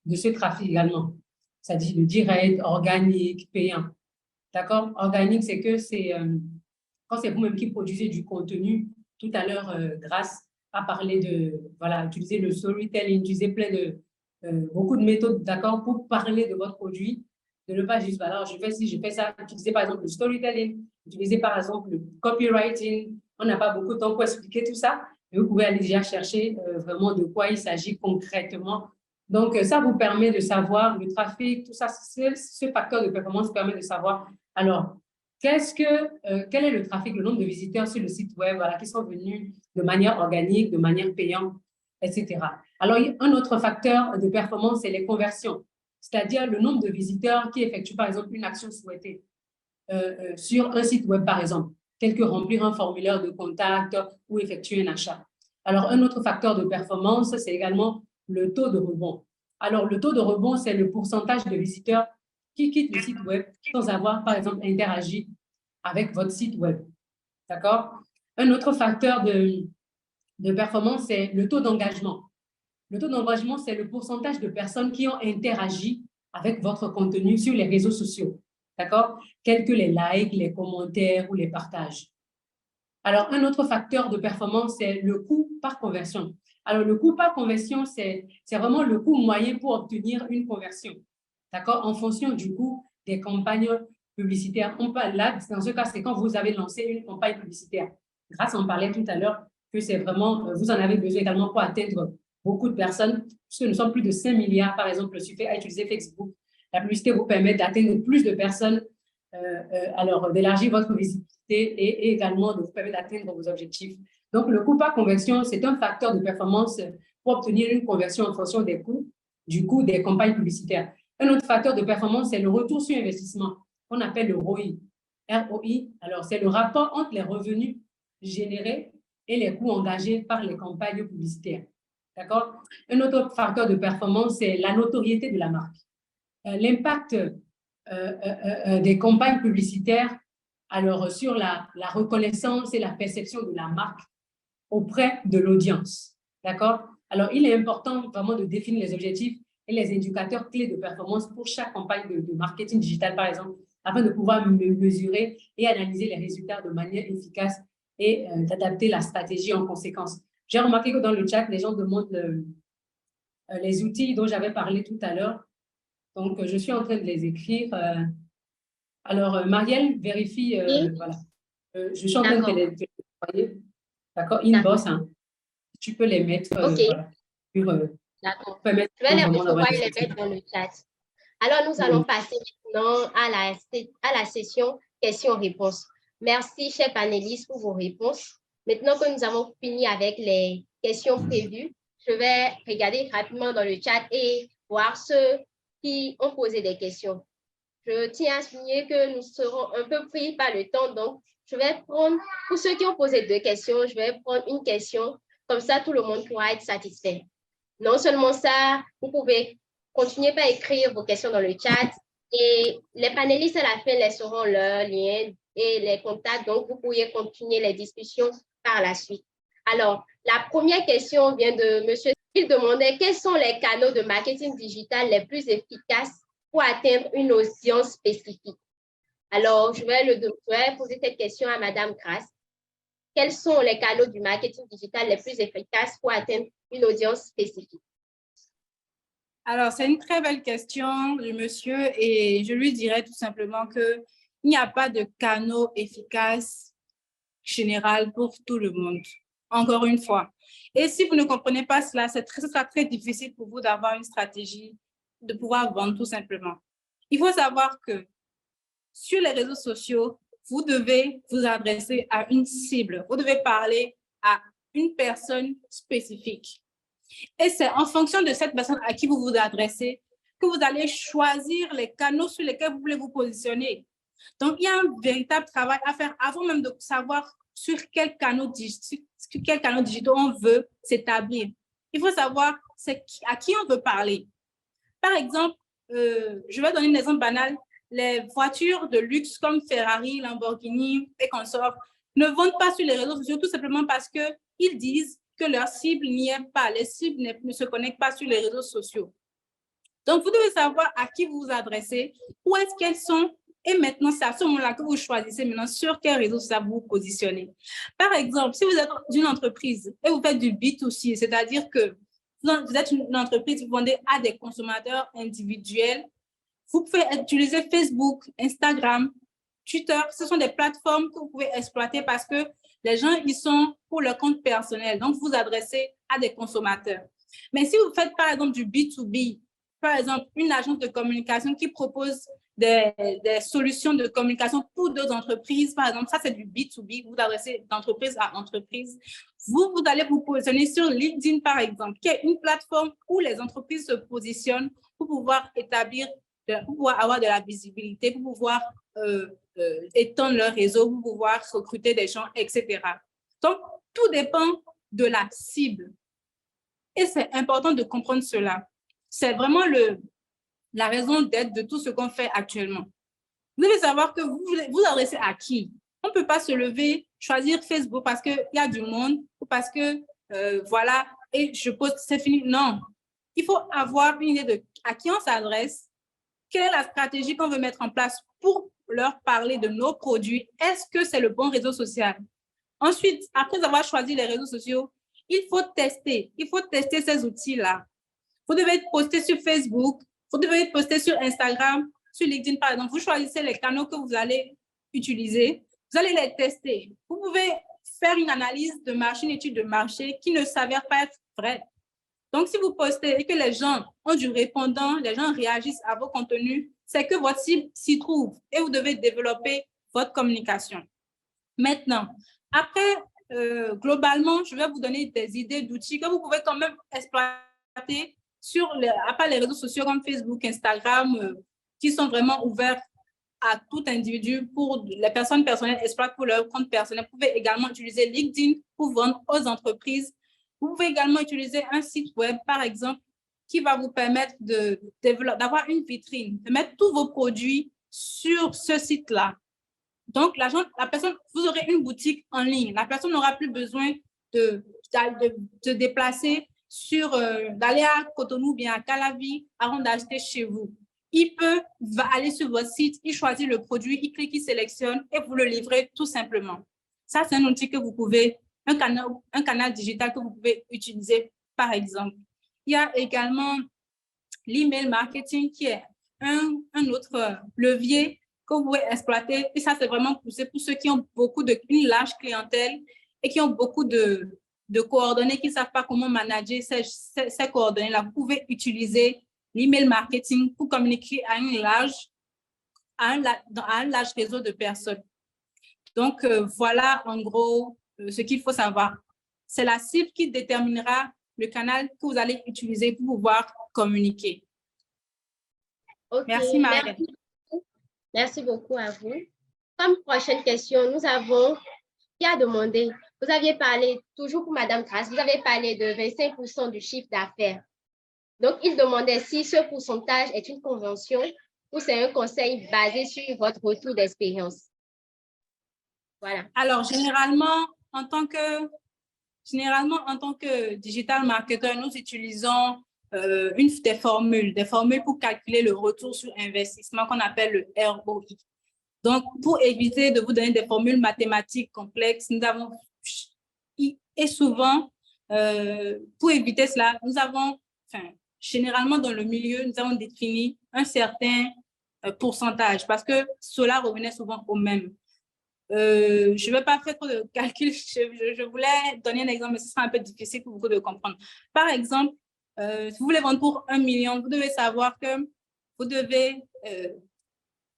E: de ce trafic également. C'est-à-dire le direct, organique, payant. D'accord? Organique, c'est que quand c'est vous-même qui produisez du contenu. Tout à l'heure, Grace a parlé utiliser le storytelling, utiliser beaucoup de méthodes, d'accord, pour parler de votre produit. De ne pas juste, alors je fais ça, utiliser par exemple le storytelling, utiliser par exemple le copywriting. On n'a pas beaucoup de temps pour expliquer tout ça, mais vous pouvez aller déjà chercher vraiment de quoi il s'agit concrètement. Donc, ça vous permet de savoir le trafic, tout ça, ce facteur de performance permet de savoir, alors, quel est le trafic, le nombre de visiteurs sur le site web, voilà, qui sont venus de manière organique, de manière payante, etc. Alors, un autre facteur de performance, c'est les conversions, c'est-à-dire le nombre de visiteurs qui effectuent, par exemple, une action souhaitée. sur un site web, par exemple, tel que remplir un formulaire de contact ou effectuer un achat. Alors, un autre facteur de performance, c'est également le taux de rebond. Alors, le taux de rebond, c'est le pourcentage de visiteurs qui quittent le site web sans avoir, par exemple, interagi avec votre site web. D'accord? Un autre facteur de performance, c'est le taux d'engagement. Le taux d'engagement, c'est le pourcentage de personnes qui ont interagi avec votre contenu sur les réseaux sociaux. D'accord? Tels que les likes, les commentaires ou les partages. Alors, un autre facteur de performance, c'est le coût par conversion. Alors, le coût par conversion, c'est vraiment le coût moyen pour obtenir une conversion. D'accord? En fonction du coût des campagnes publicitaires. Là, dans ce cas, c'est quand vous avez lancé une campagne publicitaire. Grâce, on parlait tout à l'heure que c'est vraiment, vous en avez besoin également pour atteindre beaucoup de personnes, puisque nous sommes plus de 5 milliards, par exemple, il suffit d'utiliser Facebook. La publicité vous permet d'atteindre plus de personnes, alors d'élargir votre visibilité et également de vous permettre d'atteindre vos objectifs. Donc, le coût par conversion, c'est un facteur de performance pour obtenir une conversion en fonction des coûts, du coût des campagnes publicitaires. Un autre facteur de performance, c'est le retour sur investissement, qu'on appelle le ROI. ROI, alors c'est le rapport entre les revenus générés et les coûts engagés par les campagnes publicitaires. D'accord? Un autre facteur de performance, c'est la notoriété de la marque. L'impact des campagnes publicitaires alors, sur la reconnaissance et la perception de la marque auprès de l'audience. D'accord? Alors, il est important vraiment de définir les objectifs et les indicateurs clés de performance pour chaque campagne de marketing digital, par exemple, afin de pouvoir mesurer et analyser les résultats de manière efficace et d'adapter la stratégie en conséquence. J'ai remarqué que dans le chat, les gens demandent les outils dont j'avais parlé tout à l'heure. Donc, je suis en train de les écrire. Alors, Marielle, vérifie,
C: Oui.
E: voilà. Je suis en train de les envoyer. D'accord, inbox, hein. Tu peux les mettre.
C: OK.
E: Voilà,
C: D'accord. Je vais les recevoir et les mettre dans le chat. Alors, nous allons passer maintenant à la session questions-réponses. Merci, chers panélistes, pour vos réponses. Maintenant que nous avons fini avec les questions prévues, je vais regarder rapidement dans le chat et voir ceux qui ont posé des questions. Je tiens à souligner que nous serons un peu pris par le temps, donc je vais prendre, pour ceux qui ont posé 2 questions, je vais prendre une question, comme ça tout le monde pourra être satisfait. Non seulement ça, vous pouvez continuer par écrire vos questions dans le chat et les panélistes à la fin laisseront leurs liens et les contacts, donc vous pourriez continuer les discussions par la suite. Alors, la première question vient de monsieur. Il demandait quels sont les canaux de marketing digital les plus efficaces pour atteindre une audience spécifique. Alors, je vais poser cette question à Madame Grace. Quels sont les canaux du marketing digital les plus efficaces pour atteindre une audience spécifique?
D: Alors, c'est une très belle question du monsieur et je lui dirais tout simplement qu'il n'y a pas de canaux efficaces général pour tout le monde. Encore une fois. Et si vous ne comprenez pas cela, ce sera très difficile pour vous d'avoir une stratégie de pouvoir vendre tout simplement. Il faut savoir que sur les réseaux sociaux, vous devez vous adresser à une cible. Vous devez parler à une personne spécifique. Et c'est en fonction de cette personne à qui vous vous adressez que vous allez choisir les canaux sur lesquels vous voulez vous positionner. Donc, il y a un véritable travail à faire avant même de savoir sur quel canal digital on veut s'établir. Il faut savoir à qui on veut parler. Par exemple, je vais donner un exemple banal. Les voitures de luxe comme Ferrari, Lamborghini et consorts ne vendent pas sur les réseaux sociaux tout simplement parce qu'ils disent que leur cible n'y est pas. Les cibles ne se connectent pas sur les réseaux sociaux. Donc, vous devez savoir à qui vous vous adressez, où est-ce qu'elles sont. Et maintenant, c'est à ce moment-là que vous choisissez maintenant sur quel réseau ça vous positionnez. Par exemple, si vous êtes une entreprise et vous faites du B2C, c'est-à-dire que vous êtes une entreprise, vous vendez à des consommateurs individuels, vous pouvez utiliser Facebook, Instagram, Twitter. Ce sont des plateformes que vous pouvez exploiter parce que les gens, ils sont pour leur compte personnel. Donc, vous vous adressez à des consommateurs. Mais si vous faites, par exemple, du B2B, par exemple, une agence de communication qui propose des solutions de communication pour d'autres entreprises, par exemple, ça, c'est du B2B, vous vous adressez d'entreprise à entreprise. Vous allez vous positionner sur LinkedIn, par exemple, qui est une plateforme où les entreprises se positionnent pour pouvoir établir pour pouvoir avoir de la visibilité, pour pouvoir étendre leur réseau, pour pouvoir recruter des gens, etc. Donc, tout dépend de la cible. Et c'est important de comprendre cela. C'est vraiment la raison d'être de tout ce qu'on fait actuellement. Vous devez savoir que vous adressez à qui. On ne peut pas se lever, choisir Facebook parce qu'il y a du monde ou parce que, voilà, et je poste, c'est fini. Non. Il faut avoir une idée de à qui on s'adresse, quelle est la stratégie qu'on veut mettre en place pour leur parler de nos produits. Est-ce que c'est le bon réseau social? Ensuite, après avoir choisi les réseaux sociaux, il faut tester. Il faut tester ces outils-là. Vous devez poster sur Facebook, vous devez poster sur Instagram, sur LinkedIn, par exemple. Vous choisissez les canaux que vous allez utiliser. Vous allez les tester. Vous pouvez faire une analyse de marché, une étude de marché qui ne s'avère pas être vraie. Donc, si vous postez et que les gens ont du répondant, les gens réagissent à vos contenus, c'est que votre cible s'y trouve et vous devez développer votre communication. Maintenant, après, globalement, je vais vous donner des idées d'outils que vous pouvez quand même exploiter à part les réseaux sociaux comme Facebook, Instagram, qui sont vraiment ouverts à tout individu pour les personnes personnelles exploitent pour leur compte personnel. Vous pouvez également utiliser LinkedIn pour vendre aux entreprises. Vous pouvez également utiliser un site web, par exemple, qui va vous permettre d'avoir une vitrine, de mettre tous vos produits sur ce site-là. Donc, la personne, vous aurez une boutique en ligne. La personne n'aura plus besoin de se déplacer d'aller à Cotonou, bien à Calavi, avant d'acheter chez vous. Il va aller sur votre site, il choisit le produit, il clique, il sélectionne et vous le livrez tout simplement. Ça, c'est un outil que vous pouvez, un canal digital que vous pouvez utiliser, par exemple. Il y a également l'email marketing qui est un autre levier que vous pouvez exploiter. Et ça, c'est vraiment poussé pour ceux qui ont une large clientèle et qui ont beaucoup de coordonnées, qui ne savent pas comment manager ces coordonnées-là. Vous pouvez utiliser l'email marketing pour communiquer à un large réseau de personnes. Donc, voilà en gros ce qu'il faut savoir. C'est la cible qui déterminera le canal que vous allez utiliser pour pouvoir communiquer.
C: Okay,
D: merci, Marie.
C: Merci beaucoup à vous. Comme prochaine question, nous avons qui a demandé, vous aviez parlé, toujours pour Madame Grace, vous avez parlé de 25% du chiffre d'affaires. Donc, il demandait si ce pourcentage est une convention ou c'est un conseil basé sur votre retour d'expérience. Voilà. Alors, généralement, en tant que digital marketer, nous utilisons des formules pour calculer le retour sur investissement qu'on appelle le ROI. Donc, pour éviter de vous donner des formules mathématiques complexes, nous avons, et souvent, pour éviter cela, nous avons, généralement dans le milieu, nous avons défini un certain pourcentage parce que cela revenait souvent au même. Je ne vais pas faire trop de calculs, je voulais donner un exemple, mais ce sera un peu difficile pour vous de comprendre. Par exemple, si vous voulez vendre pour 1 million, vous devez savoir que vous devez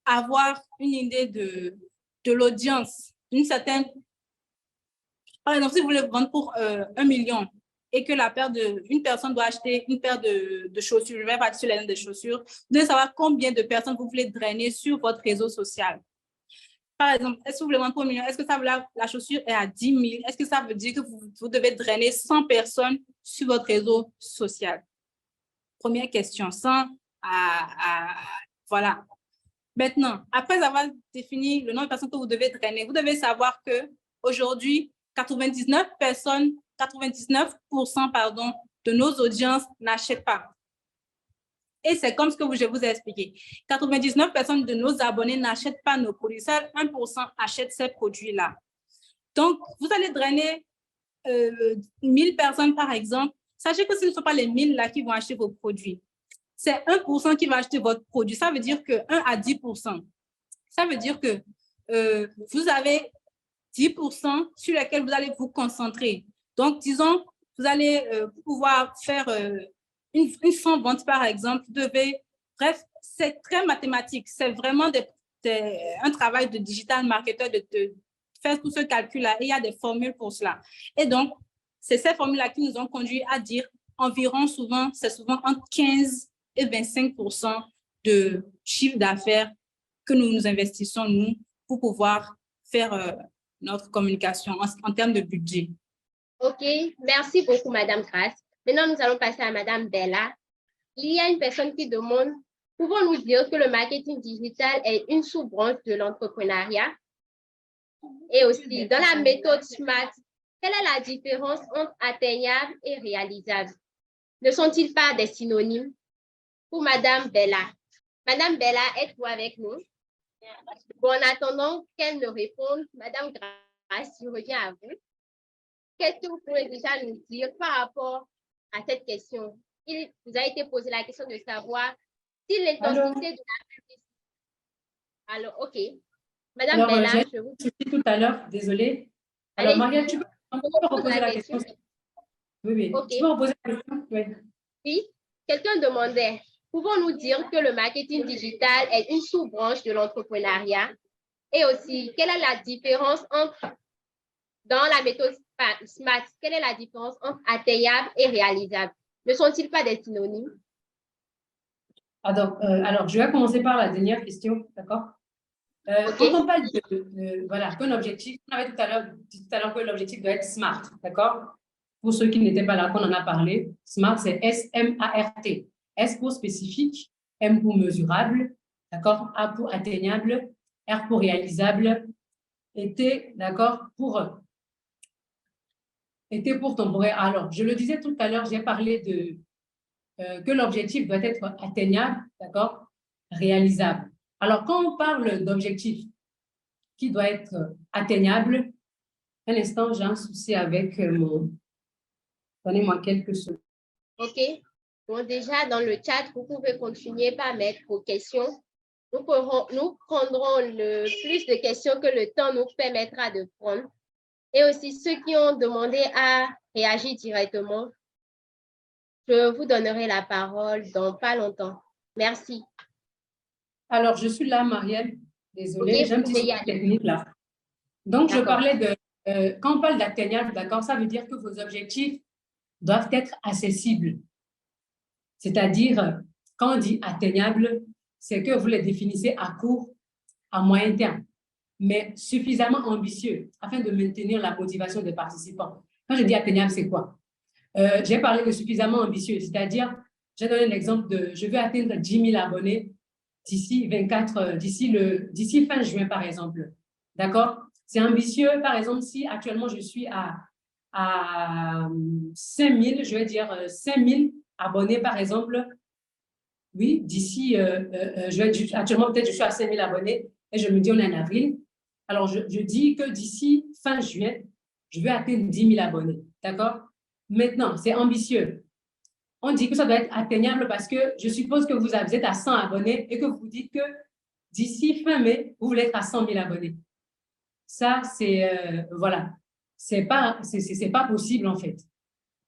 C: avoir une idée de l'audience, une certaine... Par exemple, si vous voulez vendre pour 1 million et que une personne doit acheter une paire de chaussures, je vais partir sur les noms de chaussures, vous devez savoir combien de personnes vous voulez drainer sur votre réseau social. Par exemple, est-ce que vous voulez vendre pour 1 million? Est-ce que ça veut dire la chaussure est à 10 000? Est-ce que ça veut dire que vous devez drainer 100 personnes sur votre réseau social? Première question, 100 voilà. Maintenant, après avoir défini le nombre de personnes que vous devez drainer, vous devez savoir qu'aujourd'hui, 99% de nos audiences n'achètent pas. Et c'est comme ce que je vous ai expliqué. 99% de nos abonnés n'achètent pas nos produits. Seul 1% achètent ces produits-là. Donc, vous allez drainer 1000 personnes, par exemple. Sachez que ce ne sont pas les 1000 là qui vont acheter vos produits. C'est 1% qui va acheter votre produit. Ça veut dire que 1 à 10%. Ça veut dire que vous avez 10% sur lesquels vous allez vous concentrer. Donc, disons, vous allez pouvoir faire une 100 ventes, par exemple. Vous devez... Bref, c'est très mathématique. C'est vraiment un travail de digital marketer de faire tout ce calcul-là. Et il y a des formules pour cela. Et donc, c'est ces formules-là qui nous ont conduit à dire environ c'est souvent entre 15 et 25%
D: de chiffre d'affaires que nous investissons, nous, pour pouvoir faire notre communication en termes de budget.
C: OK, merci beaucoup, Madame Grace. Maintenant, nous allons passer à Madame Bella. Il y a une personne qui demande, pouvons-nous dire que le marketing digital est une sous-branche de l'entrepreneuriat? Et aussi, dans la méthode SMART, quelle est la différence entre atteignable et réalisable? Ne sont-ils pas des synonymes? Pour Madame Bella. Madame Bella, êtes-vous avec nous? Bon, en attendant qu'elle ne réponde, Madame Grace, je reviens à vous. Qu'est-ce que vous pouvez déjà nous dire par rapport à cette question? Il vous a été posé la question de savoir si l'intensité de la publicité. Alors, OK. Madame Bella, je vous
E: dit tout à l'heure, désolée. Alors, Marielle, tu peux reposer la question? Oui, oui. Okay. Tu peux reposer la question? Oui.
C: Oui. Quelqu'un demandait, pouvons-nous dire que le marketing digital est une sous-branche de l'entrepreneuriat? Et aussi, quelle est la différence entre, dans la méthode SMART, quelle est la différence entre atteignable et réalisable? Ne sont-ils pas des synonymes?
E: Alors, je vais commencer par la dernière question, d'accord?
C: Okay.
E: Quand on parle voilà, qu'un objectif, on avait dit tout à l'heure que l'objectif doit être SMART, d'accord? Pour ceux qui n'étaient pas là, qu'on en a parlé, SMART, c'est S-M-A-R-T. S pour spécifique, M pour mesurable, d'accord? A pour atteignable, R pour réalisable, et T, d'accord, pour temporaire. Alors, je le disais tout à l'heure, j'ai parlé que l'objectif doit être atteignable, d'accord, réalisable. Alors, quand on parle d'objectif qui doit être atteignable, un instant, j'ai un souci avec mon... Donnez-moi quelques secondes.
C: OK. Bon, déjà, dans le chat, vous pouvez continuer par mettre vos questions. Nous prendrons le plus de questions que le temps nous permettra de prendre. Et aussi, ceux qui ont demandé à réagir directement, je vous donnerai la parole dans pas longtemps. Merci.
E: Alors, je suis là, Marielle. Désolée,
C: okay,
E: j'ai un petit souci technique là. Donc, je parlais de... quand on parle d'atteignable, d'accord, ça veut dire que vos objectifs doivent être accessibles. C'est-à-dire, quand on dit atteignable, c'est que vous les définissez à court, à moyen terme, mais suffisamment ambitieux afin de maintenir la motivation des participants. Quand je dis atteignable, c'est quoi? J'ai parlé de suffisamment ambitieux, c'est-à-dire, j'ai donné l'exemple de je veux atteindre 10 000 abonnés d'ici fin juin, par exemple. D'accord? C'est ambitieux, par exemple, si actuellement je suis à 5 000, je vais dire 5 000 abonnés, par exemple. Oui, d'ici, actuellement, peut-être je suis à 5 000 abonnés et je me dis on est en avril. Alors, je dis que d'ici fin juin, je vais atteindre 10 000 abonnés. D'accord? Maintenant, c'est ambitieux. On dit que ça doit être atteignable parce que je suppose que vous êtes à 100 abonnés et que vous dites que d'ici fin mai, vous voulez être à 100 000 abonnés. Ça, c'est, voilà, c'est pas possible en fait.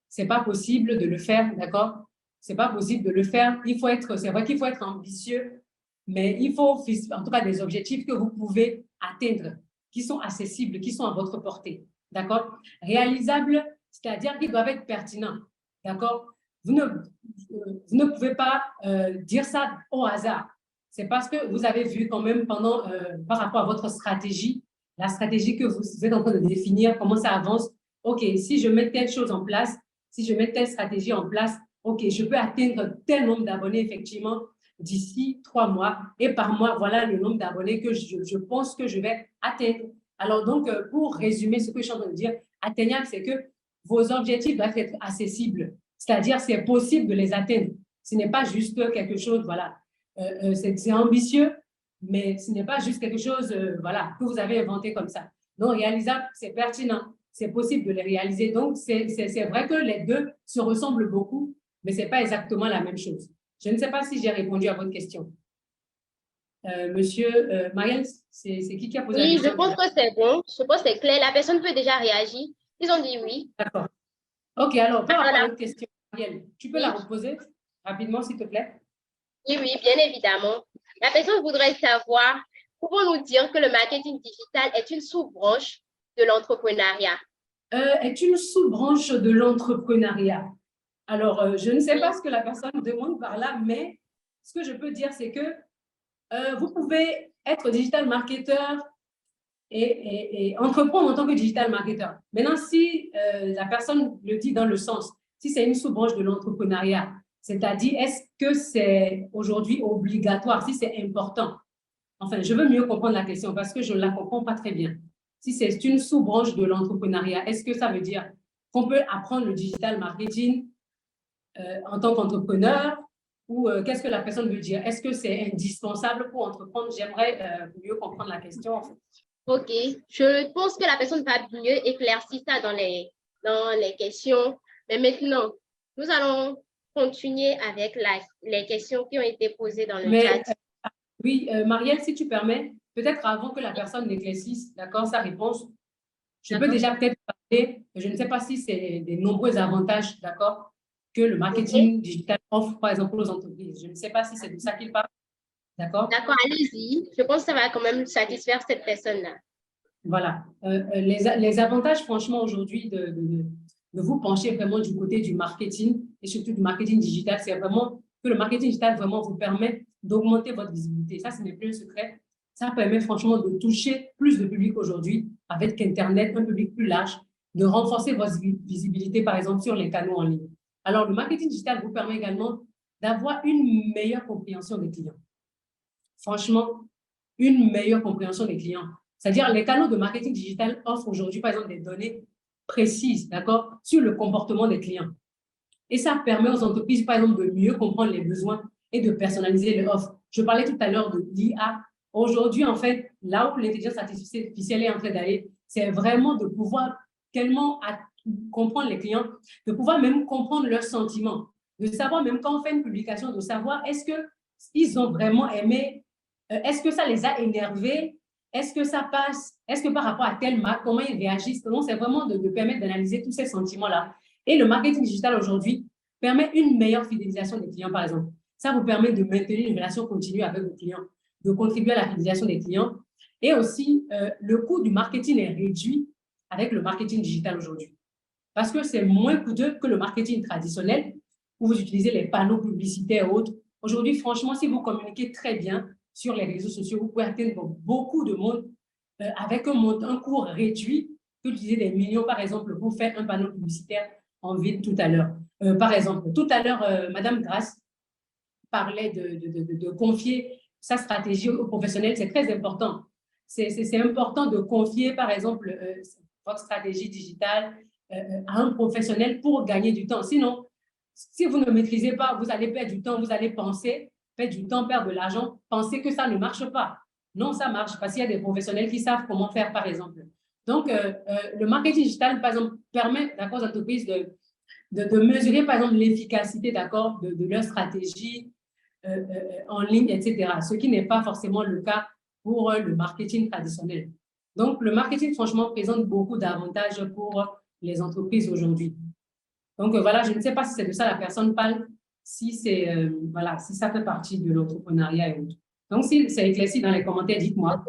E: C'est pas possible de le faire, d'accord? C'est pas possible de le faire. C'est vrai qu'il faut être ambitieux, mais il faut en tout cas des objectifs que vous pouvez atteindre, qui sont accessibles, qui sont à votre portée, d'accord? Réalisables, c'est-à-dire qu'ils doivent être pertinents, d'accord? Vous ne pouvez pas dire ça au hasard. C'est parce que vous avez vu quand même par rapport à votre stratégie, la stratégie que vous êtes en train de définir, comment ça avance. OK, si je mets telle chose en place, si je mets telle stratégie en place, OK, je peux atteindre tel nombre d'abonnés, effectivement, d'ici 3 mois. Et par mois, voilà le nombre d'abonnés que je pense que je vais atteindre. Alors donc, pour résumer ce que je suis en train de dire, atteignable, c'est que vos objectifs doivent être accessibles. C'est-à-dire, c'est possible de les atteindre. Ce n'est pas juste quelque chose, voilà, c'est ambitieux, mais ce n'est pas juste quelque chose, voilà, que vous avez inventé comme ça. Non, réalisable, c'est pertinent, c'est possible de les réaliser. Donc, c'est vrai que les deux se ressemblent beaucoup, mais ce n'est pas exactement la même chose. Je ne sais pas si j'ai répondu à votre question. Monsieur Marielle, c'est qui a posé la question?
C: Oui, je pense que c'est bon. Je pense que c'est clair. La personne peut déjà réagir. Ils ont dit oui.
E: D'accord. OK, alors, par rapport à votre question, Marielle, tu peux la reposer rapidement, s'il te plaît?
C: Oui, oui, bien évidemment. La personne voudrait savoir, pouvons-nous dire que le marketing digital est une sous-branche de l'entrepreneuriat?
E: Est une sous-branche de l'entrepreneuriat. Alors, je ne sais pas ce que la personne demande par là, mais ce que je peux dire, c'est que vous pouvez être digital marketeur et entreprendre en tant que digital marketeur. Maintenant, si la personne le dit dans le sens, si c'est une sous-branche de l'entrepreneuriat, c'est-à-dire est-ce que c'est aujourd'hui obligatoire, si c'est important? Enfin, je veux mieux comprendre la question parce que je ne la comprends pas très bien. Si c'est une sous-branche de l'entrepreneuriat, est-ce que ça veut dire qu'on peut apprendre le digital marketing en tant qu'entrepreneur ou qu'est-ce que la personne veut dire? Est-ce que c'est indispensable pour entreprendre? J'aimerais mieux comprendre la question. En fait.
C: OK. Je pense que la personne va mieux éclaircir ça dans les questions. Mais maintenant, nous allons continuer avec les questions qui ont été posées dans le chat.
E: Oui, Marielle, si tu permets, peut-être avant que la personne n'éclaircisse, d'accord, sa réponse, je peux déjà peut-être parler, je ne sais pas si c'est des nombreux avantages, d'accord, que le marketing digital offre, par exemple, aux entreprises. Je ne sais pas si c'est de ça qu'il parle, d'accord?
C: D'accord, allez-y. Je pense que ça va quand même satisfaire cette personne-là.
E: Voilà. Les avantages, franchement, aujourd'hui, de vous pencher vraiment du côté du marketing et surtout du marketing digital, c'est vraiment que le marketing digital vraiment vous permet d'augmenter votre visibilité. Ça, ce n'est plus un secret. Ça permet franchement de toucher plus de public aujourd'hui avec Internet, un public plus large, de renforcer votre visibilité, par exemple, sur les canaux en ligne. Alors, le marketing digital vous permet également d'avoir une meilleure compréhension des clients. Franchement, une meilleure compréhension des clients. C'est-à-dire, les canaux de marketing digital offrent aujourd'hui, par exemple, des données précises, d'accord, sur le comportement des clients. Et ça permet aux entreprises, par exemple, de mieux comprendre les besoins et de personnaliser les offres. Je parlais tout à l'heure de l'IA. Aujourd'hui, en fait, là où l'intelligence artificielle est en train d'aller, c'est vraiment de pouvoir tellement comprendre les clients, de pouvoir même comprendre leurs sentiments, de savoir même quand on fait une publication, de savoir est-ce qu'ils ont vraiment aimé, est-ce que ça les a énervés, est-ce que ça passe, est-ce que par rapport à telle marque, comment ils réagissent. Donc, c'est vraiment de permettre d'analyser tous ces sentiments-là. Et le marketing digital aujourd'hui permet une meilleure fidélisation des clients, par exemple. Ça vous permet de maintenir une relation continue avec vos clients, de contribuer à la fidélisation des clients. Et aussi, le coût du marketing est réduit avec le marketing digital aujourd'hui. Parce que c'est moins coûteux que le marketing traditionnel où vous utilisez les panneaux publicitaires et autres. Aujourd'hui, franchement, si vous communiquez très bien sur les réseaux sociaux, vous pouvez atteindre beaucoup de monde avec un coût réduit que d'utiliser des millions, par exemple, pour faire un panneau publicitaire en ville tout à l'heure. Par exemple, tout à l'heure, Madame Grasse parlait de confier sa stratégie aux professionnels. C'est très important. C'est important de confier, par exemple, votre stratégie digitale à un professionnel pour gagner du temps. Sinon, si vous ne maîtrisez pas, vous allez perdre du temps, vous allez penser, perdre du temps, perdre de l'argent, penser que ça ne marche pas. Non, ça marche parce qu'il y a des professionnels qui savent comment faire, par exemple. Donc, le marketing digital, par exemple, permet aux entreprises de mesurer, par exemple, l'efficacité de leur stratégie en ligne, etc. Ce qui n'est pas forcément le cas pour le marketing traditionnel. Donc, le marketing, franchement, présente beaucoup d'avantages pour les entreprises aujourd'hui. Donc, voilà, je ne sais pas si c'est de ça la personne parle, si ça fait partie de l'entrepreneuriat et autres. Donc, si c'est éclairci dans les commentaires, dites-moi.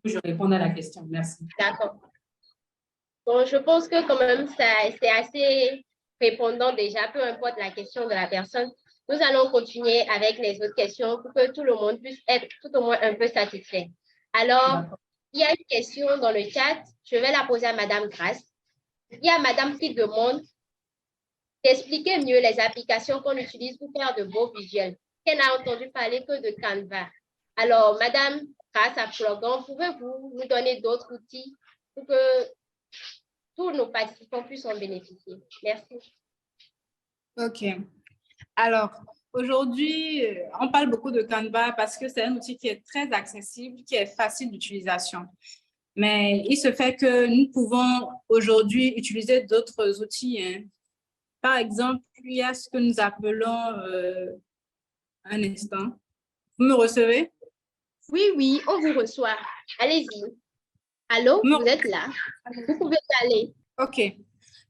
E: Je réponds à la question. Merci.
C: D'accord. Bon, je pense que quand même, c'est assez répondant déjà, peu importe la question de la personne. Nous allons continuer avec les autres questions pour que tout le monde puisse être tout au moins un peu satisfait. Alors, il y a une question dans le chat. Je vais la poser à Madame Grasse. Il y a Madame qui demande d'expliquer mieux les applications qu'on utilise pour faire de beaux visuels. Elle n'a entendu parler que de Canva. Alors, Madame Grasse à Flogan, pouvez-vous nous donner d'autres outils pour que tous nos participants puissent en bénéficier? Merci.
D: OK. Alors, aujourd'hui, on parle beaucoup de Canva parce que c'est un outil qui est très accessible, qui est facile d'utilisation. Mais il se fait que nous pouvons aujourd'hui utiliser d'autres outils. Hein. Par exemple, il y a ce que nous appelons un instant. Vous me recevez?
C: Oui, on vous reçoit. Allez-y. Allô, vous êtes là. Vous pouvez y aller.
D: OK.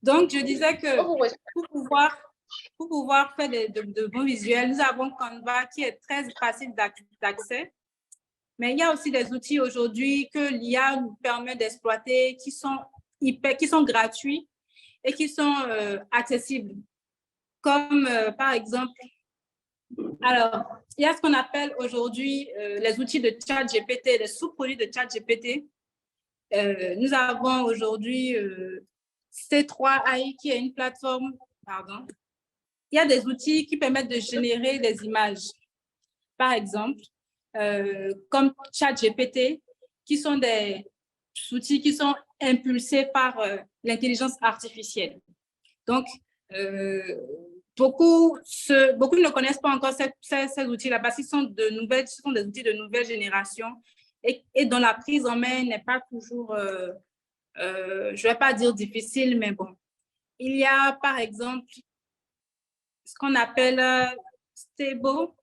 D: Donc, je disais que pour pouvoir faire de bons visuels, nous avons Canva qui est très facile d'accès. Mais il y a aussi des outils aujourd'hui que l'IA nous permet d'exploiter qui sont gratuits et qui sont accessibles. Comme par exemple Alors, il y a ce qu'on appelle aujourd'hui les outils de ChatGPT, les sous-produits de ChatGPT. Nous avons aujourd'hui C3AI qui est une plateforme, pardon. Il y a des outils qui permettent de générer des images. Par exemple, comme ChatGPT, qui sont des outils qui sont impulsés par l'intelligence artificielle. Donc, beaucoup ne connaissent pas encore ces outils-là parce qu'ils sont des outils de nouvelle génération et dont la prise en main n'est pas toujours, je ne vais pas dire difficile, mais bon. Il y a, par exemple, ce qu'on appelle Stable.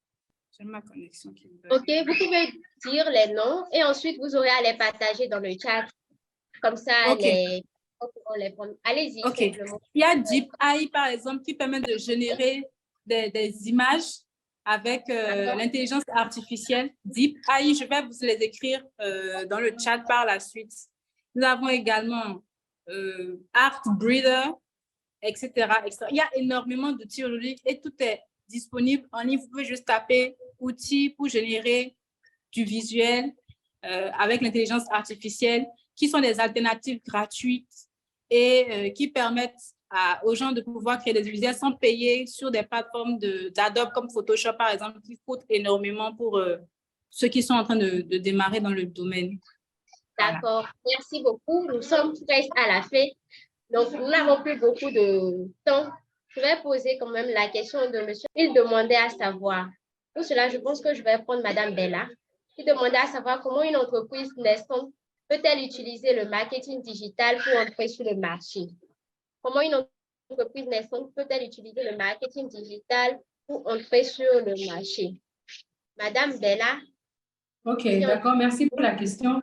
D: J'ai ma connexion qui me
C: OK, vous pouvez dire les noms et ensuite vous aurez à les partager dans le chat. Comme ça,
D: OK.
C: Allez-y.
D: OK. Il y a DeepAI, par exemple, qui permet de générer des images avec l'intelligence artificielle. DeepAI, je vais vous les écrire dans le chat par la suite. Nous avons également Artbreeder, etc., etc. Il y a énormément d'outils aujourd'hui et tout est disponible en ligne. Vous pouvez juste taper outils pour générer du visuel avec l'intelligence artificielle, qui sont des alternatives gratuites et qui permettent aux gens de pouvoir créer des visuels sans payer sur des plateformes d'Adobe comme Photoshop, par exemple, qui coûtent énormément pour ceux qui sont en train de démarrer dans le domaine.
C: D'accord, voilà. Merci beaucoup. Nous sommes presque à la fin. Donc, nous n'avons plus beaucoup de temps. Je vais poser quand même la question de monsieur. Il demandait à savoir, pour cela, je pense que je vais prendre Madame Bella. Il demandait à savoir comment une entreprise naissante peut-elle utiliser le marketing digital pour entrer sur le marché? Comment une entreprise naissante peut-elle utiliser le marketing digital pour entrer sur le marché? Madame Bella.
E: OK, d'accord. Merci pour la question.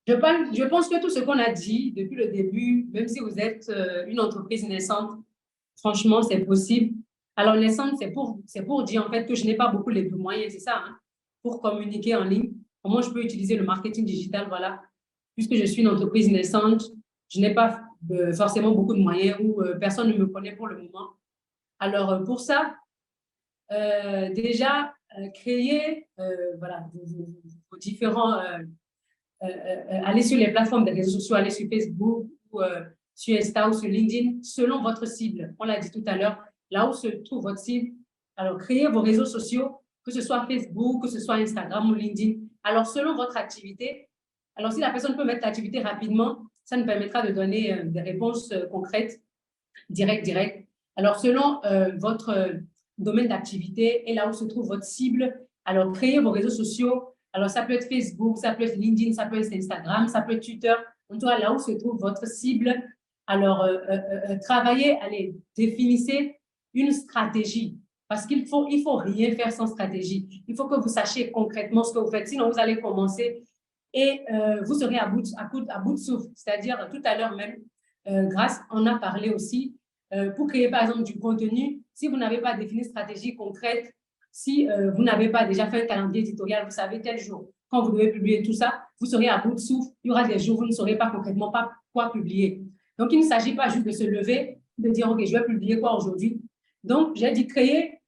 E: Je pense que tout ce qu'on a dit depuis le début, même si vous êtes une entreprise naissante, franchement, c'est possible. Alors, naissante, c'est pour dire en fait que je n'ai pas beaucoup les moyens, c'est ça, hein, pour communiquer en ligne. Comment je peux utiliser le marketing digital, voilà. Puisque je suis une entreprise naissante, je n'ai pas forcément beaucoup de moyens ou personne ne me connaît pour le moment. Alors, pour ça, déjà, créer voilà, vos différents... aller sur les plateformes des réseaux sociaux, aller sur Facebook ou sur Insta ou sur LinkedIn, selon votre cible. On l'a dit tout à l'heure, là où se trouve votre cible. Alors, créez vos réseaux sociaux, que ce soit Facebook, que ce soit Instagram ou LinkedIn. Alors, selon votre activité, alors si la personne peut mettre l'activité rapidement, ça nous permettra de donner des réponses concrètes, directes. Alors, selon votre domaine d'activité et là où se trouve votre cible, alors créez vos réseaux sociaux. Alors, ça peut être Facebook, ça peut être LinkedIn, ça peut être Instagram, ça peut être Twitter. En tout cas, là où se trouve votre cible. Alors, travaillez, allez, définissez une stratégie. Parce qu'il faut rien faire sans stratégie. Il faut que vous sachiez concrètement ce que vous faites. Sinon, vous allez commencer et vous serez à bout de souffle. C'est-à-dire, tout à l'heure même, on a parlé aussi, pour créer, par exemple, du contenu, si vous n'avez pas défini une stratégie concrète, si vous n'avez pas déjà fait un calendrier éditorial, vous savez tel jour, quand vous devez publier tout ça, vous serez à bout de souffle. Il y aura des jours où vous ne saurez pas concrètement pas quoi publier. Donc, il ne s'agit pas juste de se lever, de dire, OK, je vais publier quoi aujourd'hui. Donc, j'ai dit créer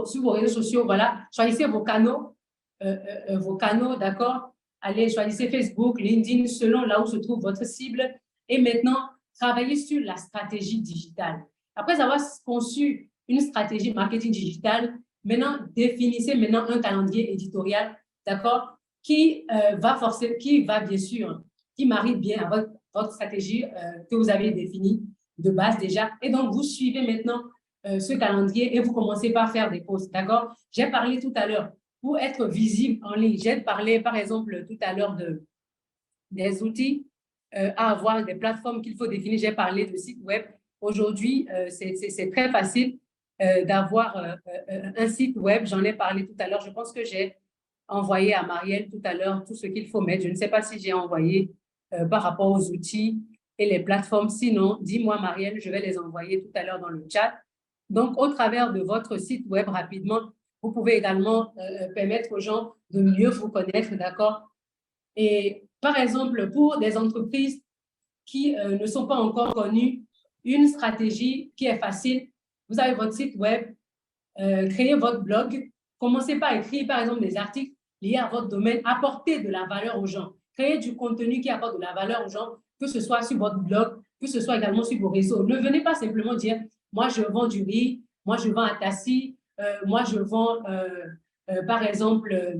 E: sur vos réseaux sociaux, voilà, choisissez vos canaux, d'accord? Allez, choisissez Facebook, LinkedIn, selon là où se trouve votre cible. Et maintenant, travaillez sur la stratégie digitale. Après avoir conçu une stratégie marketing digital, maintenant, définissez maintenant un calendrier éditorial, d'accord, qui marie bien à votre stratégie que vous avez définie de base déjà. Et donc, vous suivez maintenant ce calendrier et vous commencez par faire des posts, d'accord? J'ai parlé tout à l'heure, pour être visible en ligne, j'ai parlé par exemple tout à l'heure des outils à avoir, des plateformes qu'il faut définir. J'ai parlé de sites web. Aujourd'hui, c'est très facile d'avoir un site web. J'en ai parlé tout à l'heure. Je pense que j'ai envoyé à Marielle tout à l'heure tout ce qu'il faut mettre. Je ne sais pas si j'ai envoyé par rapport aux outils et les plateformes. Sinon, dis-moi, Marielle, je vais les envoyer tout à l'heure dans le chat. Donc, au travers de votre site web, rapidement, vous pouvez également permettre aux gens de mieux vous connaître, d'accord? Et par exemple, pour des entreprises qui ne sont pas encore connues, une stratégie qui est facile, vous avez votre site web, créez votre blog. Commencez par écrire, par exemple, des articles liés à votre domaine. Apportez de la valeur aux gens. Créez du contenu qui apporte de la valeur aux gens, que ce soit sur votre blog, que ce soit également sur vos réseaux. Ne venez pas simplement dire, moi, je vends du riz, moi, je vends un tassi, moi, je vends, par exemple,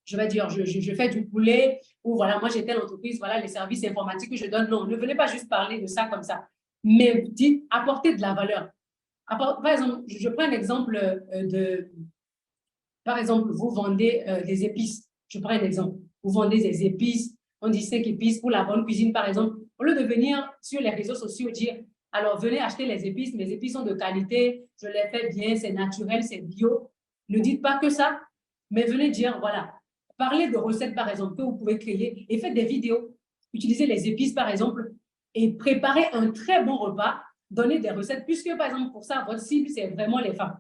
E: je vais dire, je fais du poulet, ou voilà, moi, j'ai telle entreprise, voilà les services informatiques que je donne. Non, ne venez pas juste parler de ça comme ça, mais dites, apportez de la valeur. Par exemple, je prends un exemple par exemple, vous vendez des épices. Je prends un exemple. Vous vendez des épices, on dit 5 épices pour la bonne cuisine, par exemple. Au lieu de venir sur les réseaux sociaux dire, alors venez acheter les épices, mes épices sont de qualité, je les fais bien, c'est naturel, c'est bio. Ne dites pas que ça, mais venez dire, voilà, parlez de recettes, par exemple, que vous pouvez créer et faites des vidéos. Utilisez les épices, par exemple, et préparez un très bon repas, donnez des recettes, puisque, par exemple, pour ça, votre cible, c'est vraiment les femmes.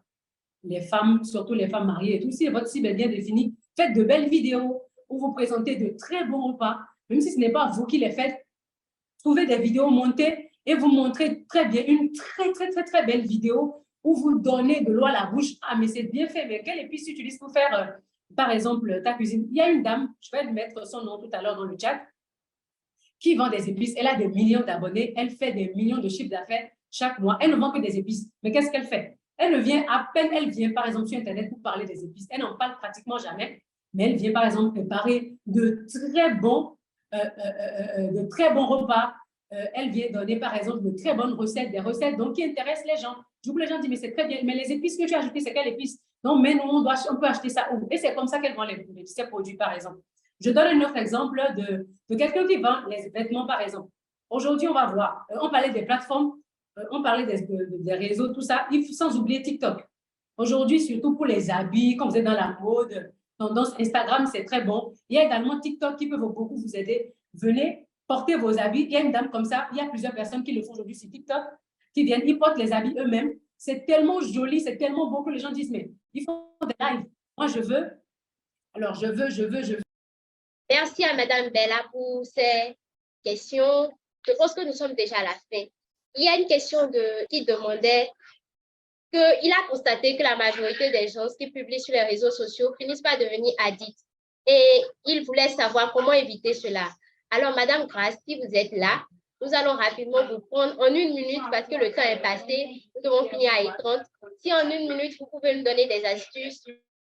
E: Les femmes, surtout les femmes mariées et tout. Si votre cible est bien définie, faites de belles vidéos où vous présentez de très bons repas, même si ce n'est pas vous qui les faites. Trouvez des vidéos montées et vous montrez très bien une très belle vidéo où vous donnez de l'eau à la bouche. Ah, mais c'est bien fait. Mais quelle épice tu utilises pour faire, par exemple, ta cuisine? Il y a une dame, je vais mettre son nom tout à l'heure dans le chat, qui vend des épices. Elle a des millions d'abonnés. Elle fait des millions de chiffres d'affaires chaque mois. Elle ne vend que des épices. Mais qu'est-ce qu'elle fait? Elle vient, à peine elle vient, par exemple, sur Internet pour parler des épices. Elle n'en parle pratiquement jamais, mais elle vient, par exemple, préparer de très bons repas. Elle vient donner, par exemple, de très bonnes recettes, des recettes donc, qui intéressent les gens. Du coup, les gens disent, mais c'est très bien, mais les épices que tu as ajoutées, c'est quelle épice? Non, mais non, on peut acheter ça où? Et c'est comme ça qu'elle vend ces produits, par exemple. Je donne un autre exemple de quelqu'un qui vend les vêtements, par exemple. Aujourd'hui, on va voir, on parlait des plateformes, on parlait des réseaux, tout ça, sans oublier TikTok. Aujourd'hui, surtout pour les habits, comme vous êtes dans la mode, tendance Instagram, c'est très bon. Il y a également TikTok qui peut beaucoup vous aider. Venez, portez vos habits. Il y a une dame comme ça, il y a plusieurs personnes qui le font aujourd'hui sur TikTok, qui viennent, ils portent les habits eux-mêmes. C'est tellement joli, c'est tellement beau que les gens disent, mais ils font des lives. Moi, je veux. Alors, je veux.
C: Merci à Madame Bella pour ces questions. Je pense que nous sommes déjà à la fin. Il y a une question qui demandait qu'il a constaté que la majorité des gens qui publient sur les réseaux sociaux finissent par devenir addicts. Et il voulait savoir comment éviter cela. Alors, Madame Grace, si vous êtes là, nous allons rapidement vous prendre en 1 minute parce que le temps est passé. Nous devons finir à 30. Si en 1 minute, vous pouvez nous donner des astuces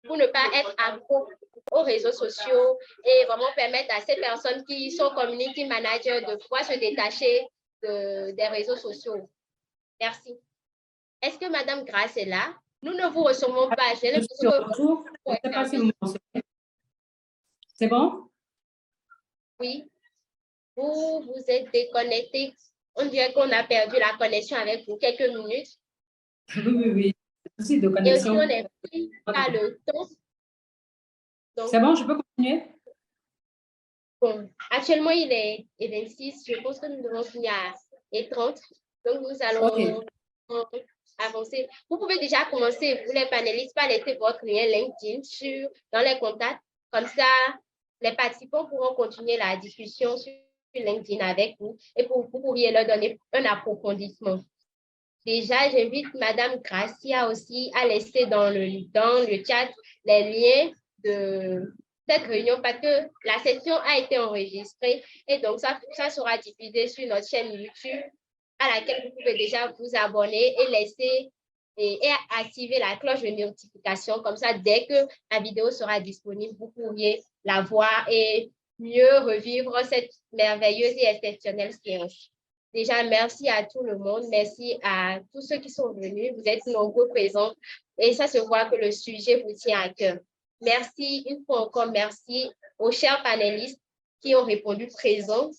C: pour ne pas être accro aux réseaux sociaux et vraiment permettre à ces personnes qui sont community managers de pouvoir se détacher des réseaux sociaux. Merci. Est-ce que Madame Grace est là? Nous ne vous recevons pas. J'ai l'impression que
E: vous... Je ne sais pas si vous m'entendez. C'est bon?
C: Oui. Vous êtes déconnecté. On dirait qu'on a perdu la connexion avec vous quelques minutes.
E: Oui. Souci de connexion.
C: Et aussi, on est pris par le temps.
E: C'est bon, je peux continuer?
C: Bon, actuellement, il est 26. Je pense que nous devons finir à 30. Donc, nous allons avancer. Vous pouvez déjà commencer, vous les panélistes, par laisser votre lien LinkedIn dans les contacts. Comme ça, les participants pourront continuer la discussion sur LinkedIn avec vous et vous pourriez leur donner un approfondissement. Déjà, j'invite Madame Gracia aussi à laisser dans le chat les liens de cette réunion parce que la session a été enregistrée et donc ça sera diffusé sur notre chaîne YouTube à laquelle vous pouvez déjà vous abonner et laisser et activer la cloche de notification. Comme ça, dès que la vidéo sera disponible, vous pourriez la voir et mieux revivre cette merveilleuse et exceptionnelle séance. Déjà, merci à tout le monde. Merci à tous ceux qui sont venus. Vous êtes nombreux présents et ça se voit que le sujet vous tient à cœur. Merci une fois encore, merci aux chers panélistes qui ont répondu présents.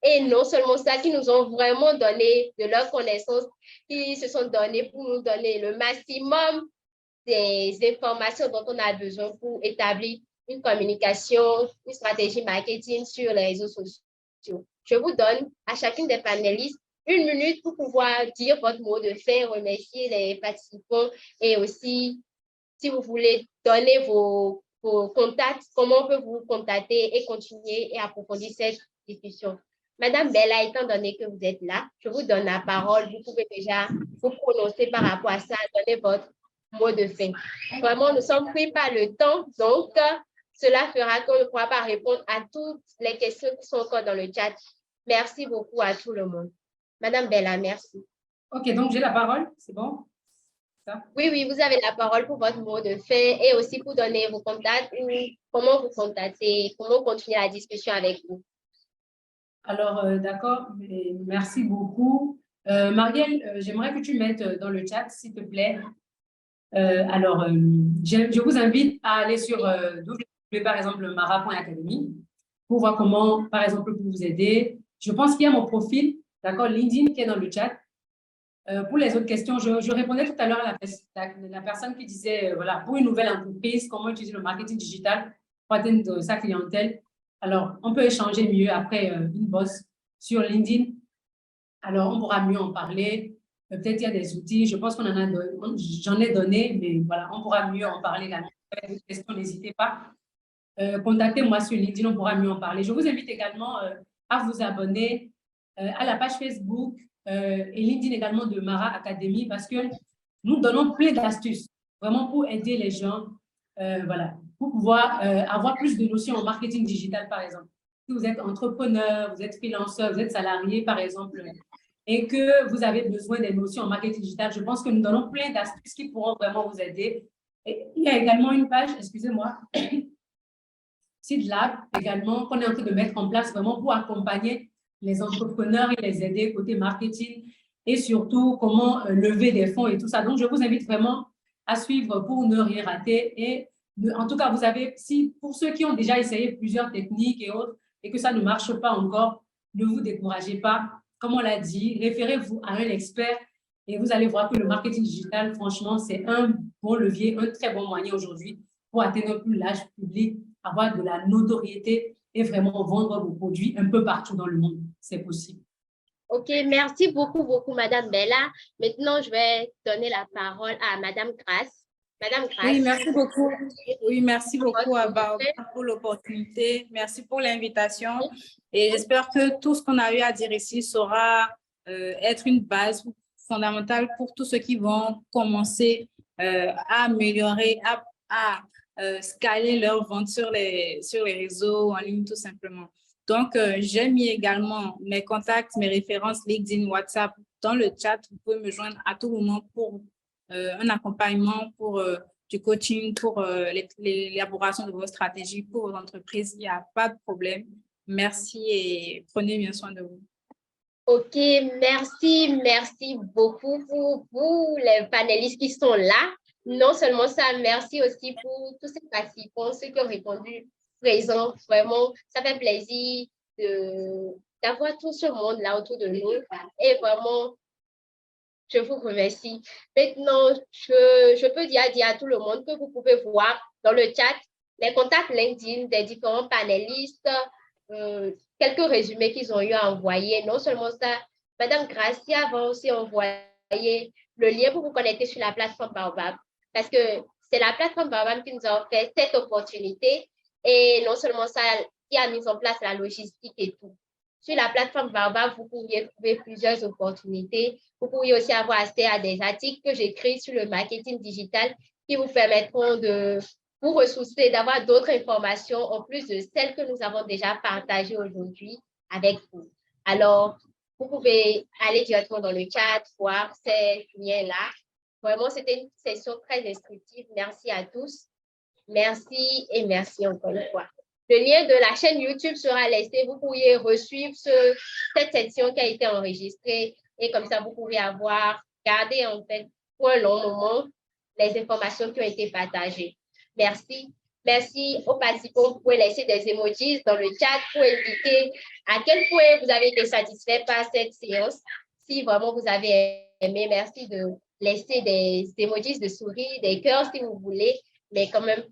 C: Et non seulement ça, qui nous ont vraiment donné de leurs connaissances, qui se sont donnés pour nous donner le maximum des informations dont on a besoin pour établir une communication, une stratégie marketing sur les réseaux sociaux. Je vous donne à chacune des panélistes 1 minute pour pouvoir dire votre mot de fin, remercier les participants et aussi, si vous voulez, donner vos contacts, comment on peut vous contacter et continuer et approfondir cette discussion. Madame Bella, étant donné que vous êtes là, je vous donne la parole. Vous pouvez déjà vous prononcer par rapport à ça, donner votre mot de fin. Vraiment, nous sommes pris par le temps, donc cela fera qu'on ne pourra pas répondre à toutes les questions qui sont encore dans le chat. Merci beaucoup à tout le monde. Madame Bella, merci.
E: OK, donc j'ai la parole, c'est bon? Ça?
C: Oui, oui, vous avez la parole pour votre mot de fin et aussi pour donner vos contacts ou comment vous contacter, comment continuer la discussion avec vous.
E: Alors, d'accord, merci beaucoup. Marielle, j'aimerais que tu mettes dans le chat, s'il te plaît. Je vous invite à aller sur par exemple, mara.academy pour voir comment, par exemple, pour vous aider. Je pense qu'il y a mon profil, d'accord, LinkedIn qui est dans le chat. Pour les autres questions, je répondais tout à l'heure à la personne qui disait, voilà, pour une nouvelle entreprise, comment utiliser le marketing digital pour atteindre sa clientèle. Alors, on peut échanger mieux après une bosse sur LinkedIn. Alors, on pourra mieux en parler. Peut-être il y a des outils, je pense j'en ai donné, mais voilà, on pourra mieux en parler également. Si vous avez des questions, n'hésitez pas. Contactez-moi sur LinkedIn, on pourra mieux en parler. Je vous invite également à vous abonner à la page Facebook et LinkedIn également de Mara Academy parce que nous donnons plein d'astuces vraiment pour aider les gens, voilà, pour pouvoir avoir plus de notions en marketing digital, par exemple. Si vous êtes entrepreneur, vous êtes freelanceur, vous êtes salarié, par exemple, et que vous avez besoin des notions en marketing digital, je pense que nous donnons plein d'astuces qui pourront vraiment vous aider. Et il y a également une page, excusez-moi, SeedLab également, qu'on est en train de mettre en place vraiment pour accompagner les entrepreneurs et les aider côté marketing et surtout comment lever des fonds et tout ça. Donc, je vous invite vraiment à suivre pour ne rien rater. Et en tout cas, vous avez, si pour ceux qui ont déjà essayé plusieurs techniques et autres et que ça ne marche pas encore, ne vous découragez pas. Comme on l'a dit, référez-vous à un expert et vous allez voir que le marketing digital, franchement, c'est un bon levier, un très bon moyen aujourd'hui pour atteindre un plus large public, avoir de la notoriété et vraiment vendre vos produits un peu partout dans le monde. C'est possible.
C: OK, merci beaucoup, beaucoup, Madame Bella. Maintenant, je vais donner la parole à Madame Grace. Madame Grace.
D: Oui, merci beaucoup. Oui, merci beaucoup à Baobab pour l'opportunité. Merci pour l'invitation. Et j'espère que tout ce qu'on a eu à dire ici saura être une base fondamentale pour tous ceux qui vont commencer à améliorer, à scaler leur vente sur les réseaux en ligne, tout simplement. Donc, j'ai mis également mes contacts, mes références LinkedIn, WhatsApp dans le chat. Vous pouvez me joindre à tout moment pour un accompagnement, pour du coaching, pour l'élaboration de vos stratégies pour vos entreprises. Il n'y a pas de problème. Merci et prenez bien soin de vous.
C: OK, merci beaucoup pour vous, les panélistes qui sont là. Non seulement ça, merci aussi pour tous ces participants, ceux qui ont répondu présents. Vraiment, ça fait plaisir d'avoir tout ce monde-là autour de nous. Et vraiment, je vous remercie. Maintenant, je peux dire à tout le monde que vous pouvez voir dans le chat les contacts LinkedIn des différents panélistes, quelques résumés qu'ils ont eu à envoyer. Non seulement ça, Madame Gracia va aussi envoyer le lien pour vous connecter sur la plateforme Baobab parce que c'est la plateforme Baobab qui nous a offert cette opportunité et non seulement ça, qui a mis en place la logistique et tout. Sur la plateforme Baobab, vous pourriez trouver plusieurs opportunités. Vous pourriez aussi avoir accès à des articles que j'écris sur le marketing digital qui vous permettront de vous ressourcer, d'avoir d'autres informations en plus de celles que nous avons déjà partagées aujourd'hui avec vous. Alors, vous pouvez aller directement dans le chat, voir ces liens-là. Vraiment, c'était une session très instructive. Merci à tous. Merci et merci encore une fois. Le lien de la chaîne YouTube sera laissé. Vous pourriez resuivre cette session qui a été enregistrée et comme ça, vous pourrez garder en fait pour un long moment les informations qui ont été partagées. Merci. Merci aux participants. Vous pouvez laisser des emojis dans le chat pour indiquer à quel point vous avez été satisfait par cette séance. Si vraiment vous avez aimé, merci de laisser des emojis de souris, des cœurs si vous voulez. Mais quand même,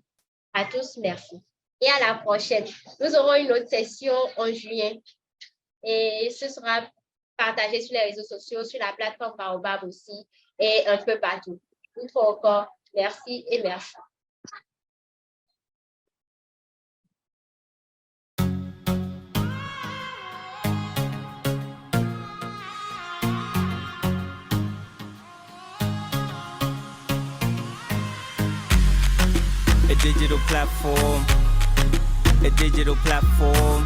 C: à tous, merci. Et à la prochaine. Nous aurons une autre session en juin et ce sera partagé sur les réseaux sociaux, sur la plateforme Baobab aussi et un peu partout. Une fois encore, merci et merci.
A: digital platform, a digital platform,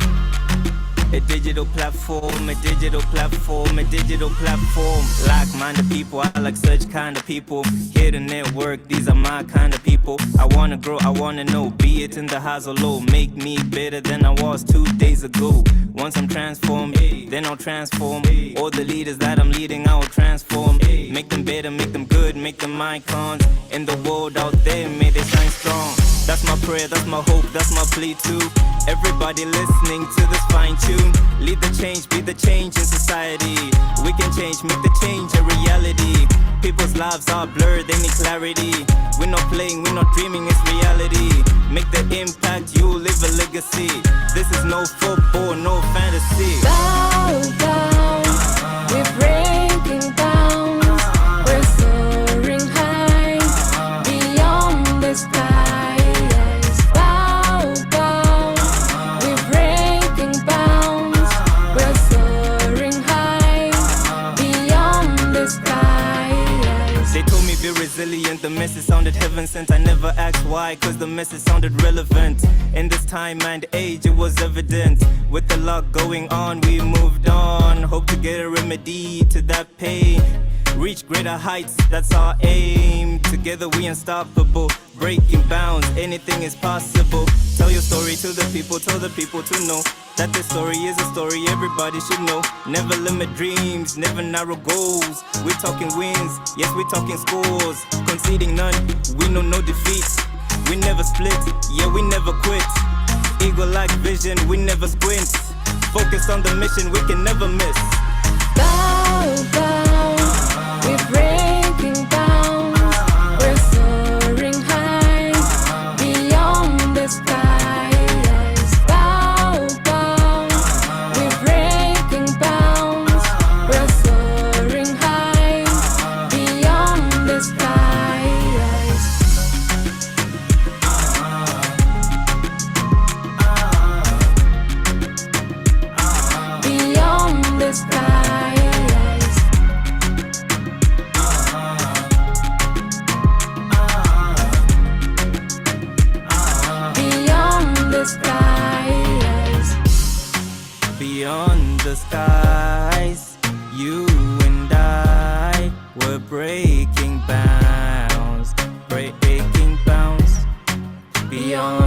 A: a digital platform, a digital platform, a digital platform. Like-minded people, I like such kind of people. Here to network, these are my kind of people. I wanna grow, I wanna know, be it in the highs or low. Make me better than I was 2 days ago. Once I'm transformed, then I'll transform. All the leaders that I'm leading, I will transform. Make them better, make them good, make them icons. In the world out there, may they shine strong. That's my prayer, that's my hope, that's my plea too. Everybody listening to this fine tune. Lead the change, be the change in society. We can change, make the change a reality. People's lives are blurred, they need clarity. We're not playing, we're not dreaming, it's reality. Make the impact, you live a legacy. This is no football, no fantasy.
B: Bow down, we're breaking bounds. We're soaring high beyond the skies. Bow down, we're breaking bounds. We're soaring high beyond the skies.
A: They told me be resilient, the message sounded heaven sent. I never asked why, cause the message sounded relevant. In this time and age it was evident. With a lot going on we moved on. Hope to get a remedy to that pain. Reach greater heights, that's our aim. Together we unstoppable, breaking bounds, anything is possible. Tell your story to the people, tell the people to know that this story is a story everybody should know. Never limit dreams, never narrow goals. We're talking wins, yes we're talking scores. Conceding none, we know no defeats. We never split, yeah we never quit. Eagle-like vision, we never squint. Focus on the mission, we can never miss.
B: Bow down, we're breaking bounds. We're soaring high beyond the skies. Bow down, we're breaking bounds. We're soaring high beyond the skies. Beyond the skies. Beyond the skies.
A: Beyond the skies, you and I were breaking bounds, breaking bounds. Beyond